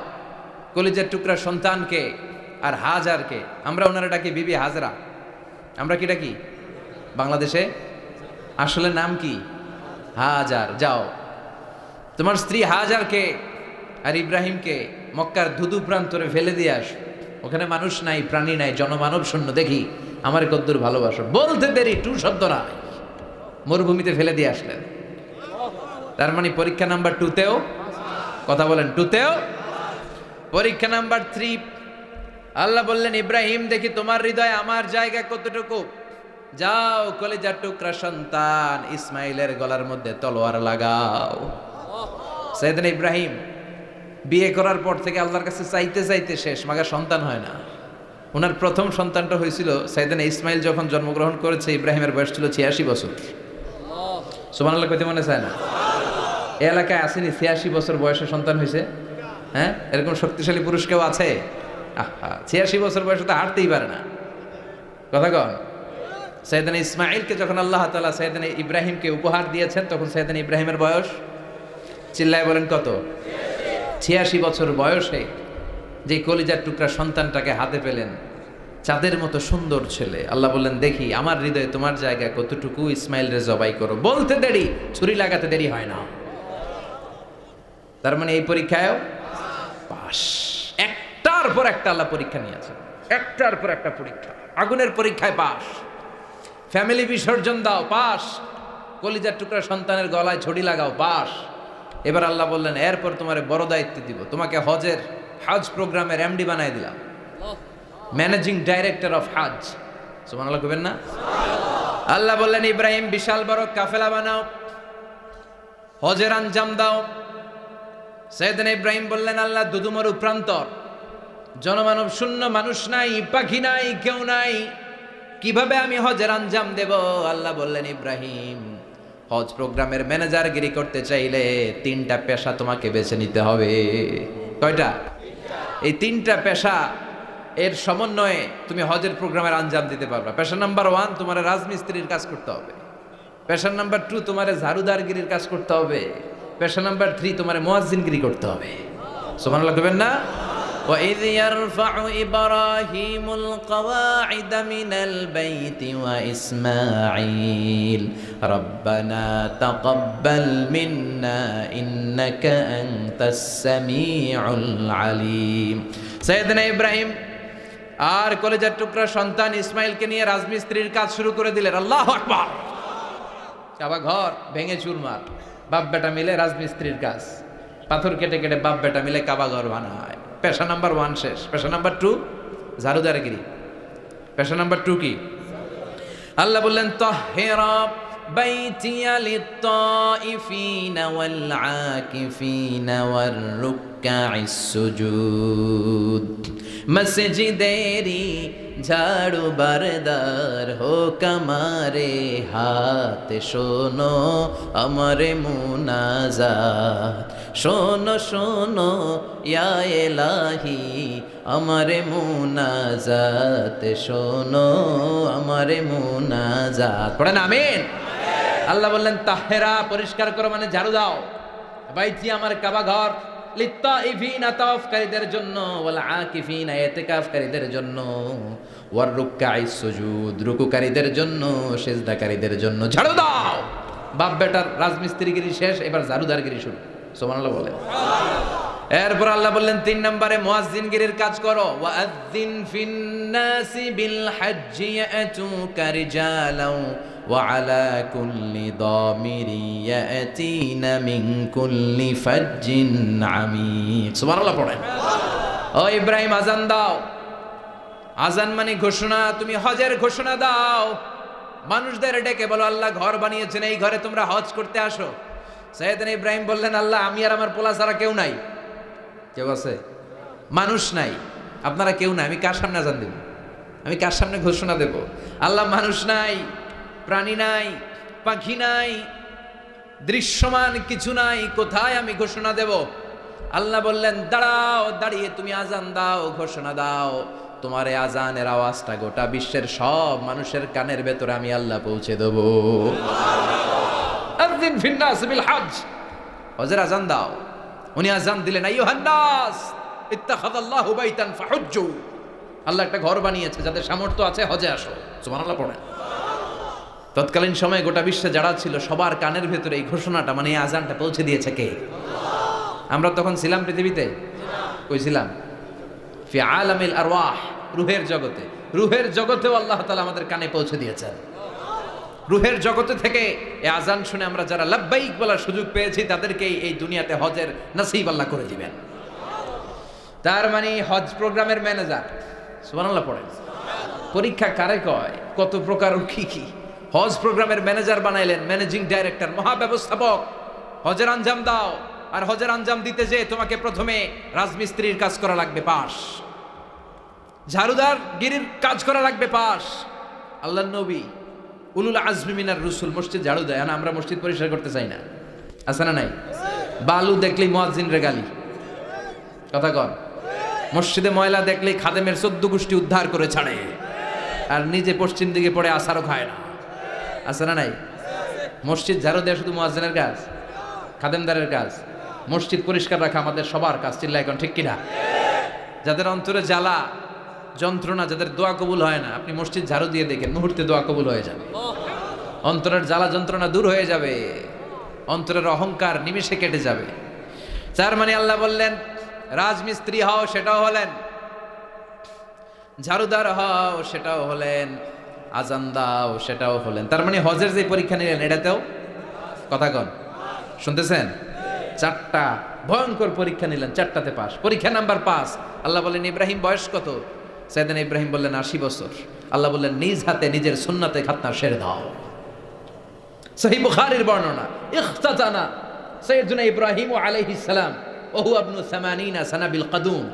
কলিজার টুকরা সন্তানকে আর হাজারকে, আমরা ওনারা ডাকি বিবি হাজরা, আমরা কি ডাকি বাংলাদেশে? আসলে নাম কি? হাজার। যাও তোমার স্ত্রী হাজারকে আর ইব্রাহিমকে মক্কার ধুধু প্রান্তরে ফেলে দিয়ে আস। ওখানে মানুষ নাই, প্রাণী নাই, জনমানব শূন্য, দেখি আমার কদ্দুর ভালোবাসো। বলতে দেরি, টু শব্দ নাই, মরুভূমিতে ফেলে দিয়ে আসলেন। তার মানে পরীক্ষা নাম্বার 2তেও, কথা বলেন 2তেও। পরীক্ষা নাম্বার 3, আল্লাহ বললেন, ইব্রাহিম দেখি তোমার হৃদয়ে আমার জায়গা কতটুকু। যাও কলিজার টুকরা সন্তান ইসমাইলের গলার মধ্যে তলোয়ার লাগাও। সাইয়েদনা ইব্রাহিম বিয়ে করার পর থেকে আল্লাহর কাছে চাইতে চাইতে শেষ, মাগার সন্তান হয় না। ওনার প্রথম সন্তানটা হয়েছিল সাইয়েদনা ইসমাইল যখন জন্মগ্রহণ করেছে, ইব্রাহিমের বয়স ছিল 86 বছর। সুবহানাল্লাহ কইতে মনে চায় না? এই এলাকায় আসেনি 86 বছর বয়সে সন্তান হয়েছে? হ্যাঁ, এরকম শক্তিশালী পুরুষ কেউ আছে? 86 বছর বয়সে তো হাঁটতেই পারে না। কথা কন। সাইয়েদনা ইসমাইলকে যখন আল্লাহ তাআলা সাইয়েদনা ইব্রাহিমকে উপহার দিয়েছেন, তখন সাইয়েদনা ইব্রাহিমের বয়স, চিল্লায় বলেন কত? 86 বছর বয়সে যে কলিজার টুকরা সন্তানটাকে হাতে পেলেন, চাঁদের মতো সুন্দর ছেলে। আল্লাহ বললেন, দেখি আমার হৃদয়ে তোমার জায়গা কতটুকু, ইসমাইল রে জবাই করো। বলতে দেরি, ছুরি লাগাতে দেরি হয় না। তার মানে এই পরীক্ষায়ও পাস। একটার পর একটা আল্লাহ পরীক্ষা নিয়েছে, একটার পর একটা পরীক্ষা। আগুনের পরীক্ষায় পাস, ফ্যামিলি বিসর্জন দাও, পাস। কলিজার টুকরা সন্তানের গলায় ছড়ি লাগাও, পাস। এবার আল্লাহ বললেন, এরপর তোমার বড় দায়িত্ব দিব, তোমাকে হজ প্রোগ্রামের এমডি বানাই দিলাম, ম্যানেজিং ডাইরেক্টর অফ হজ। সুবহানাল্লাহ কইবেন না? আল্লাহ বললেন, ইব্রাহিম বিশাল বড় কাফেলা বানাও, হজের আঞ্জাম দাও। সাইয়েদনা ইব্রাহিম বললেন, আল্লাহ দুদুমরু প্রান্তর, জনমানব শূন্য, মানুষ নাই, পাখি নাই, কেউ নাই, কিভাবে আমি হজের আঞ্জাম দেব? আল্লাহ বললেন, ইব্রাহিম হজ প্রোগ্রামের ম্যানেজারগিরি করতে চাইলে 3টা পেশা তোমাকে বেছে নিতে হবে। কয়টা? এই 3টা পেশা এর সমন্বয়ে তুমি হজের প্রোগ্রামের আঞ্জাম দিতে পারবে। পেশা নাম্বার 1, তোমার রাজমিস্ত্রির কাজ করতে হবে। পেশা নাম্বার 2, তোমার ঝাড়ুদারগিরির কাজ করতে হবে। পেশা নাম্বার 3, তোমার মুয়াজ্জিনগিরি করতে হবে। সুবহানাল্লাহ কইবেন না? وَإِذْ يَرْفَعُ إِبْرَاهِيمُ الْقَوَاعِدَ مِنَ الْبَيْتِ وَإِسْمَاعِيلُ رَبَّنَا تَقَبَّلْ مِنَّا إِنَّكَ أَنْتَ السَّمِيعُ الْعَلِيمُ। সাইয়েদনা ইব্রাহিম আর কলেজার টুকরা সন্তান ইসমাইলকে নিয়ে রাজমিস্ত্রির কাজ শুরু করে দিলেন। আল্লাহু আকবার। কাবা ঘর ভেঙে চুরমার, বাপ বেটা মিলে রাজমিস্ত্রির কাজ, পাথর কেটে কেটে বাপ বেটা মিলে কাবা ঘর বানায়। পেশা নাম্বার 1 শেষ। পেশা নাম্বার 2 ঝাড়ুদারগিরি। পেশা নাম্বার 2 কি? আল্লাহ বললেন, তাহহিরা বাইতিয়া লিত-তাইফিনা ওয়াল আকিফিনা ওয়ার রুকআইস সুজুদ। মসজিদেরি ঝাড়ু বারদার হোক আমারে হাত, শোনো আমারে মুনাজাত। শোনো শোনো ইয়া এলাহি আমারে মুনাজাত, শোনো আমারে মুনাজাত। পড়েন আমিন। আল্লাহ বললেন তাহেরা, পরিষ্কার করো মানে ঝাড়ু দাও। বাইতি আমার কাবা ঘর, লিত্তাইফিনা তাওয়াফকারীদের জন্য, ওয়াল আকিফিনা ইতিকাফকারীদের জন্য, ওয়ার রুকআইস সুজুদ রুকুকারীদের জন্য, সিজদাকারীদের জন্য। ঝাড়ু দাও। বাপ বেটার রাজমিস্ত্রিগিরি শেষ, এবার ঝাড়ুদারগিরি শুরু। সুবহানাল্লাহ বলেন। এরপর আল্লাহ বললেন 3 নম্বরে মুয়াজ্জিনগিরির কাজ করো। ওয়াআযযিন ফিন্নাসি বিল হজ্জি ইয়াতুকা রিজালাও ওয়া আলা কুল্লি দামিরি ইয়াতিনা মিন কুল্লি ফাজ্জিন আমিক। সুবহানাল্লাহ পড়েন। ও ইব্রাহিম আজান দাও। আজান মানে ঘোষণা, তুমি হজের ঘোষণা দাও। মানুষদের ডেকে বলো আল্লাহ ঘর বানিয়েছেন, এই ঘরে তোমরা হজ করতে আসো। সাইয়েদনা ইব্রাহিম বললেন আল্লাহ আমি আর আমার পোলা ছাড়া কেউ নাই। কেউ আছে? মানুষ নাই, আপনারা কেউ নাই, আমি কার সামনে আজান দেব? আমি কার সামনে ঘোষণা দেব? আল্লাহ মানুষ নাই, প্রাণী নাই, পাখি নাই, দৃশ্যমান কিছু নাই, কোথায় আমি ঘোষণা দেব? আল্লাহ বললেন দাঁড়াও, দাঁড়িয়ে তুমি আজান দাও, ঘোষণা দাও। তোমার এই আজানের আওয়াজটা গোটা বিশ্বের সব মানুষের কানের ভেতরে আমি আল্লাহ পৌঁছে দেব। আযিন ফিন্নাস বিল হজ, হজের আজান দাও। উনি আজান দিলেন আইয়ুহান নাস ইত্তাখাযাল্লাহু বাইতান ফাহুজ্জু। আল্লাহ একটা ঘর বানিয়েছে, যাদের সামর্থ্য আছে হজে আসো। সুবহানাল্লাহ পড়েন। তৎকালীন সময়ে গোটা বিশ্বে যারা ছিল সবার কানের ভেতরে এই ঘোষণাটা মানে এই আজানটা পৌঁছে দিয়েছে কে? আমরা তখন ছিলাম পৃথিবীতে? কই ছিলাম? ফি আলামিল আরওয়াহ, রূহের জগতে। রূহের জগতেও আল্লাহ তাআলা আমাদের কানে পৌঁছে দিয়েছেন। রূহের জগতে থেকে এই আজান শুনে আমরা যারা লাব্বাইক বলার সুযোগ পেয়েছি তাদেরকে এই দুনিয়াতে হজের নসিব আল্লাহ করে দিবেন। তার মানে হজ প্রোগ্রামের ম্যানেজার। সুবহানাল্লাহ পড়েন। পরীক্ষা কারে কয়? কত প্রকার কি কি। হজ প্রোগ্রামের ম্যানেজার বানাইলেন, ম্যানেজিং ডাইরেক্টর, মহাব্যবস্থাপক। হজের আঞ্জাম দাও, আর হজের আঞ্জাম দিতে যে তোমাকে প্রথমে রাজমিস্ত্রির কাজ করা লাগবে পাস, ঝাড়ুদার গিরির কাজ করা লাগবে পাস। আল্লাহর নবী উলুল আজমি মিনার রসুল মসজিদ ঝাড়ু দেয়, না আমরা মসজিদ পরিষ্কার করতে চাই না? আছে না নাই? বালু দেখলেই মুয়াজ্জিনের গালি, কথা কন। মসজিদে ময়লা দেখলেই খাদেমের 14 গোষ্ঠী উদ্ধার করে ছাড়ে, আর নিজে পশ্চিম দিকে পড়ে আসারও খায় না। আছে না নাই? মসজিদ ঝাড়ু দেওয়া শুধু মুয়াজ্জিনের কাজ? খাদেমদারের কাজ? মসজিদ পরিষ্কার রাখা আমাদের সবার কাজ। চিল্লা এখন ঠিক কিনা? যাদের অন্তরে জ্বালা যন্ত্রণা, যাদের দোয়া কবুল হয় না, আপনি মসজিদ ঝাড়ু দিয়ে দেখেন মুহূর্তে দোয়া কবুল হয়ে যাবে। অন্তরের জ্বালা যন্ত্রণা দূর হয়ে যাবে, অন্তরের অহংকার নিমেষে কেটে যাবে। তার মানে আল্লাহ বললেন রাজমিস্ত্রি হও, সেটাও হলেন। ঝাড়ুদার হও, সেটাও হলেন। আজান দাও, সেটাও হলেন। তার মানে হজের যে পরীক্ষা নিলেন এটাতেও, কথা কন, শুনতেছেন? 4টা ভয়ঙ্কর পরীক্ষা নিলেন, 4টাতে পাস। পরীক্ষা নাম্বার 5। আল্লাহ বললেন ইব্রাহিম বয়স কত? সাইয়েদনা ইব্রাহিম বললেন 80 বছর। আল্লাহ বললেন নিজ হাতে নিজের সুন্নাতে খাতনা সেরে দাও। সহিহ বুখারীর বর্ণনা, ইখতাতানা সাইয়েদনা ইব্রাহিম আলাইহিস সালাম ওয়া হুয়া ইবনু 80 সানা বিল কাদুম।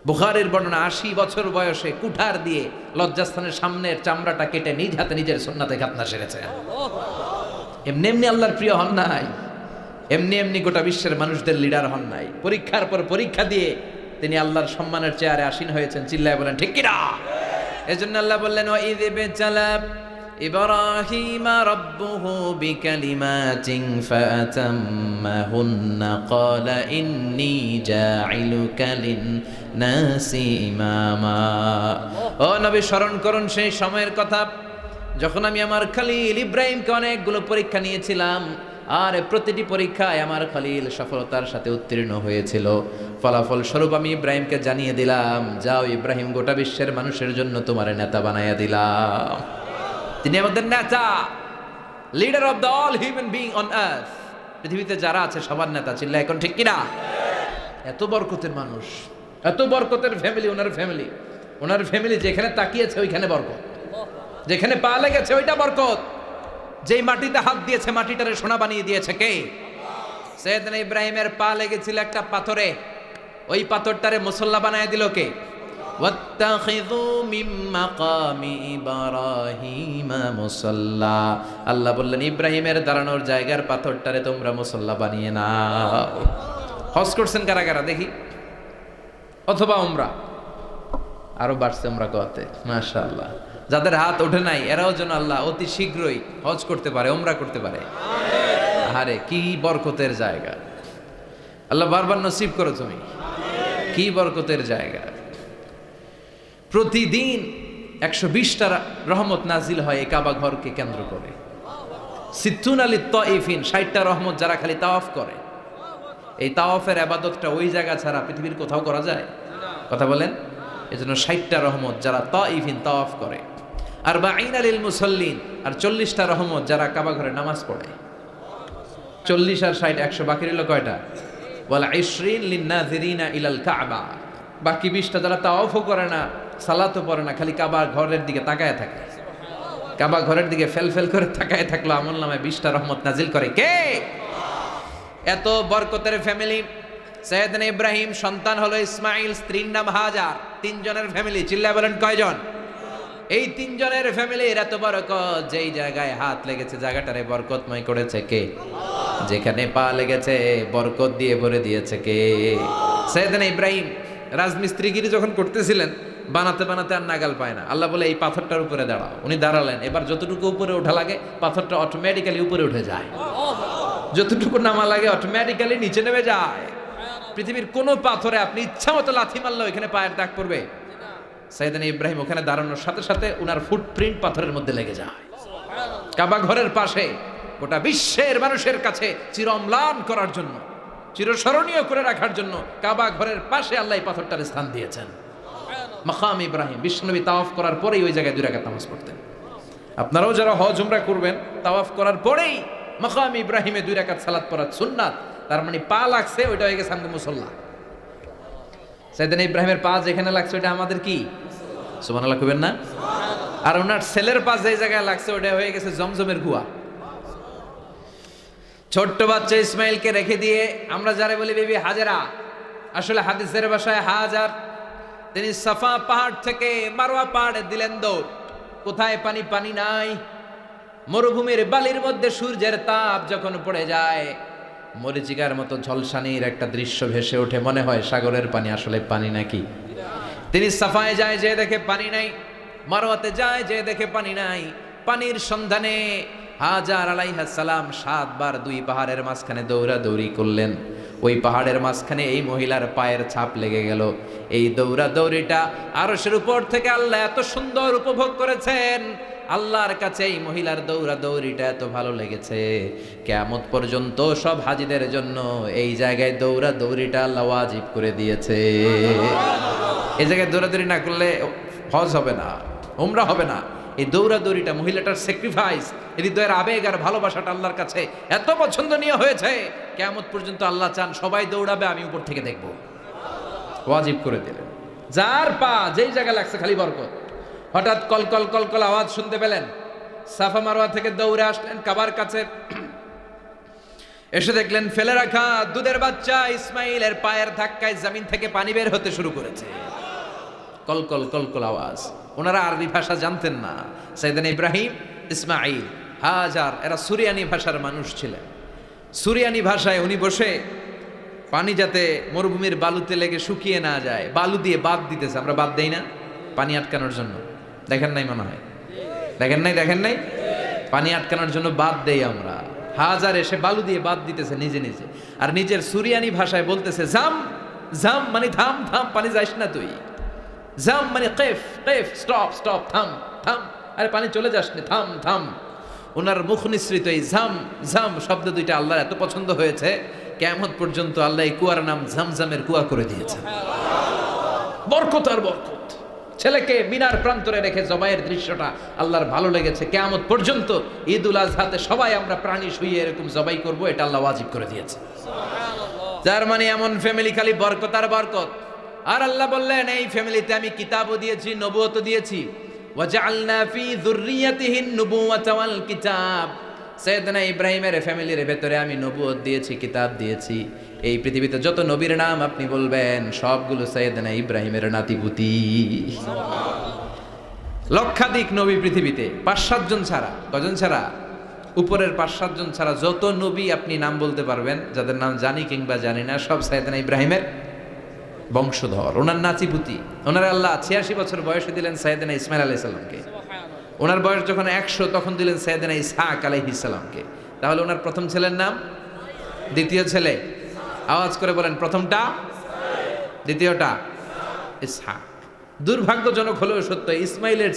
বুখারীর বর্ণনা 80 বছর বয়সে কুঠার দিয়ে লজ্জাস্থানের সামনের চামড়াটা কেটে নিজ হাতে নিজের সুন্নাতে খাতনা সেরেছেন। এমনি এমনি আল্লাহর প্রিয় হন নাই, এমনি এমনি গোটা বিশ্বের মানুষদের লিডার হন নাই। পরীক্ষার পর পরীক্ষা দিয়ে তিনি আল্লাহর সম্মানের চেয়ারে আসীন হয়েছেন। চিল্লায় বলেন ঠিক কিনা? এজন্য আল্লাহ বললেন ওয়া ইয ইবতালা ইব্রাহিমা রাব্বুহু বিকালিমাতিন ফাআতাম্মাহুন্না ক্বালা ইন্নী জাঈলুকা লিন-নাসি ইমামা। ও নবী, স্মরণ করুন সেই সময়ের কথা যখন আমি আমার খলিল ইব্রাহিমকে অনেকগুলো পরীক্ষা নিয়েছিলাম, আর প্রতিটি পরীক্ষায় আমার খলিল সফলতার সাথে উত্তীর্ণ হয়েছিল। ফলাফল স্বরূপ আমি ইব্রাহিমকে জানিয়ে দিলাম, যাও ইব্রাহিম, গোটা বিশ্বের মানুষের জন্য তোমার নেতা বানাইয়া দিলাম। তিনি আমাদের নেতা, leader of the all human being on earth. পৃথিবীতে যারা আছে সবার নেতা। চিল্লা এখন ঠিক কিনা? এত বরকতের মানুষ, এত বরকতের ফ্যামিলি, ওনার ফ্যামিলি যেখানে তাকিয়েছে ওইখানে বরকত, যেখানে পা লেগেছে ওইটা বরকত। যেই মাটিতে হাত দিয়েছে মাটিটারে সোনা বানিয়ে দিয়েছে কে? সাইয়েদনা ইব্রাহিমের পা লেগেছিল একটা পাথরে, ওই পাথরটারে মুসল্লা বানায় দিল কে? ওয়াত্তাখিযু মিন মাকামি ইব্রাহিমা মুসাল্লা। আল্লাহ বললেন ইব্রাহিমের দাঁড়ানোর জায়গার পাথরটারে তোমরা মুসাল্লা বানিয়ে নাও। হজ করছেন কারা কারা দেখি, অথবা উমরা, আরো বাড়ছে উমরা করতে, মাশাআল্লাহ। যাদের হাত ওঠে নাই এরাও যেন আল্লাহ অতি শীঘ্রই হজ করতে পারে, উমরা করতে পারে। আরে কি বরকতের জায়গা, আল্লাহ বারবার নসিব করো তুমি, কি বরকতের জায়গা। প্রতিদিন 120টা রহমত নাজিল হয় এই কাবা ঘরকে কেন্দ্র করে। সিত্তুন আলী তাইফিন, 60টা রহমত যারা খালি তাওয়াফ করে। এই তাওয়াফের ইবাদতটা ওই জায়গা ছাড়া পৃথিবীর কোথাও করা যায়? কথা বলেন। এজন্য 60টা রহমত যারা তাইফিন তাওয়াফ করে, আর বাঈনা লিল মুসাল্লিন, আর 40টা রহমত যারা কাবা ঘরে নামাজ পড়ে। 40 আর 60 100, বাকি রইল কয়টা? ওয়াল 20 লিন-নাযিরিনা ইলাল কাবা। বাকি 20টা যারা তাওয়াফও করে না, সালাতও পড়ে না, খালি কাবা ঘরের দিকে তাকায় থাকে। কাবা ঘরের দিকে ফেল করে তাকায় থাকলো, আমলনামায় 20টা রহমত নাজিল করে কে? এত বরকতের ফ্যামিলি। সাইয়েদনা ইব্রাহিম সন্তান হলো ইসমাইল, স্ত্রীর নাম হাজার। 3 জনের ফ্যামিলি, চিল্লায় বলেন কয়জন? এই 3 জনের ফ্যামিলির এত বরকত, যেই জায়গায় হাত লেগেছে জায়গাটারে বরকতময় করেছে কে? যেখানে পা লেগেছে বরকত দিয়ে ভরে দিয়েছে কে? সাইয়েদনা ইব্রাহিম রাজমিস্ত্রিগিরি যখন করতেছিলেন, বানাতে বানাতে আর নাগাল পায় না। আল্লাহ বলে এই পাথরটার উপরে দাঁড়াও। উনি দাঁড়ালেন, এবার যতটুকু উপরে ওঠা লাগে পাথরটা অটোমেটিক্যালি উপরে উঠে যায়, যতটুকু নামা লাগে অটোমেটিক্যালি নিচে নেমে যায়। পৃথিবীর কোনো পাথরে আপনি ইচ্ছা মতো লাথি মারলে ওইখানে পায়ের দাগ পড়বে? সাইয়েদনা ইব্রাহিম ওখানে দাঁড়ানোর সাথে সাথে উনার ফুটপ্রিন্ট পাথরের মধ্যে লেগে যায়। কাবা ঘরের পাশে গোটা বিশ্বের মানুষের কাছে চিরম্লান করার জন্য, চিরস্মরণীয় করে রাখার জন্য কাবা ঘরের পাশে আল্লাহ এই পাথরটার স্থান দিয়েছেন। মাকাম ইব্রাহিম, বিশ্বনবী তাওয়াফ করার পরেই ওই জায়গায় 2 রাকাত নামাজ পড়তেন। আপনারাও যারা হজ উমরা করবেন, তাওয়াফ করার পরেই মাকাম ইব্রাহিমে 2 রাকাত সালাত পড়া সুন্নাত। তার মানে পা লাগছে, ওইটা হয়ে গেছে আমগো মুসাল্লা। সাইয়েদনা ইব্রাহিমের পা যেখানে লাগছে ওটা আমাদের কি? সুবহানাল্লাহ কইবেন না? আর ওনার ছেলের পা যে জায়গায় লাগছে ওটা হয়ে গেছে জমজমের কুয়া। ছোট্ট বাচ্চা ইসমাইলকে রেখে দিয়ে আমরা যারা বলি বিবি হাজেরা, আসলে হাদিসের ভাষায় হাজার, তিনি সাফা পাহাড় থেকে মারওয়া পাহাড়ে দিলেন দৌড়। কোথায় পানি? পানি নাই। মরুভূমির বালির মধ্যে সূর্যের তাপ যখন পড়ে যায়, মরিচিকার মতো ঝলসানির একটা দৃশ্য ভেসে ওঠে, মনে হয় সাগরের পানি, আসলে পানি নাকি। তিনি সাফায় যায়, যে দেখে পানি নাই। মারওয়াতে যায়, যে দেখে পানি নাই। পানির সন্ধানে হাজার আলাইহিস সালাম 7 বার 2 পাহাড়ের মাঝখানে দৌড়াদৌড়ি করলেন। ওই পাহাড়ের মাঝখানে এই মহিলার পায়ের ছাপ লেগে গেল। এই দৌড়াদৌড়িটা আরশের উপর থেকে আল্লাহ এত সুন্দর উপভোগ করেছেন। আল্লাহর কাছে এই মহিলার দৌড়াদৌড়িটা এত ভালো লেগেছে, কিয়ামত পর্যন্ত সব হাজীদের জন্য এই জায়গায় দৌড়াদৌড়িটা আল্লাহ ওয়াজিব করে দিয়েছে। এই জায়গায় দৌড়াদৌড়ি না করলে হজ হবে না, উমরা হবে না। এই দৌড়াদৌড়িটা, মহিলাটার স্যাক্রিফাইস, হৃদয়ের আবেগ আর ভালোবাসাটা আল্লাহর কাছে এত পছন্দনীয় হয়েছে, কিয়ামত পর্যন্ত আল্লাহ চান সবাই দৌড়াবে, আমি উপর থেকে দেখব। ওয়াজিব করে দিলেন। যার পা যেই জায়গায় লাগছে খালি বরকত। হঠাৎ কলকল কলকল আওয়াজ শুনতে পেলেন, সাফা মারওয়া থেকে দৌড়ে আসলেন কাবার কাছে। এসে দেখলেন ফেলে রাখা দুধের বাচ্চা ইসমাইলের পায়ের ধাক্কায় জমিন থেকে পানি বের হতে শুরু করেছে। কলকল কলকল আওয়াজ। ওনারা আরবি ভাষা জানতেন না। সাইয়েদনা ইব্রাহিম, ইসমাইল, হাজার এরা সুরিয়ানি ভাষার মানুষ ছিলেন। সুরিয়ানি ভাষায় উনি বসে পানি যাতে মরুভূমির বালুতে লেগে শুকিয়ে না যায়, বালু দিয়ে বাঁধ দিতেছে। আমরা বাঁধ দেই না পানি আটকানোর জন্য? দেখেন নাই মনে হয়? দেখেন নাই? পানি আটকানোর জন্য বাঁধ দেই আমরা। হাজার এসে বালু দিয়ে বাঁধ দিতেছে নিজে নিজে, আর নিজের সুরিয়ানি ভাষায় বলতেছে জাম জাম, মানে থাম থাম, পানি যাইস না তুই। জাম মানে কেফ কেফ, স্টপ স্টপ, থাম থাম, আরে পানি চলে যাস না, থাম থাম। ওনার মুখ নিঃসৃত এই জাম জাম শব্দ দুইটা আল্লাহর এত পছন্দ হয়েছে, কিয়ামত পর্যন্ত আল্লাহ এই কুয়ার নাম জামজামের কুয়া করে দিয়েছে। বরকত আর বরকত। ছেলেকে মিনার প্রান্তরে রেখে জবাইয়ের দৃশ্যটা আল্লাহর ভালো লেগেছে। কিয়ামত পর্যন্ত ঈদুল আজহাতে সবাই আমরা প্রাণী শুইয়ে এরকম জবাই করব, এটা আল্লাহ ওয়াজিব করে দিয়েছে। যার মানে এমন ফ্যামিলি খালি বরকত আর বরকত। আর আল্লাহ বললেন এই ফ্যামিলিতে আমি কিতাবও দিয়েছি, নবুয়তও দিয়েছি। ওয়াজআলনা ফি যুররিয়াতিহিন নুবুওয়াতা ওয়াল কিতাব। সৈয়দনা ইব্রাহিমের ফ্যামিলির ভেতরে আমি নবুয়ত দিয়েছি, কিতাব দিয়েছি। এই পৃথিবীতে যত নবীর নাম আপনি বলবেন সবগুলো সৈয়দনা ইব্রাহিমের নাতিপুতি। লক্ষাধিক নবী পৃথিবীতে, 5-7 জন ছাড়া। কজন ছাড়া? উপরের 5-7 জন ছাড়া যত নবী আপনি নাম বলতে পারবেন, যাদের নাম জানি কিংবা জানি না, সব সৈয়দনা ইব্রাহিমের বংশধর, ওনার নাতিপুতি। ওনার আল্লাহ 86 বছর বয়সে দিলেন সৈয়দনা ইসমাইল আলাইহিস সালামকে। ওনার বয়স যখন 100 তখন দিলেন সৈয়দনা ইসহাক আলাইহিস সালামকে। তাহলে ওনার প্রথম ছেলের নাম? দ্বিতীয় ছেলে? আওয়াজ করে বলেন, প্রথমটা? দ্বিতীয়টা? ইসহাক। দুর্ভাগ্যজনক হলেও সত্য, ইসমাইলের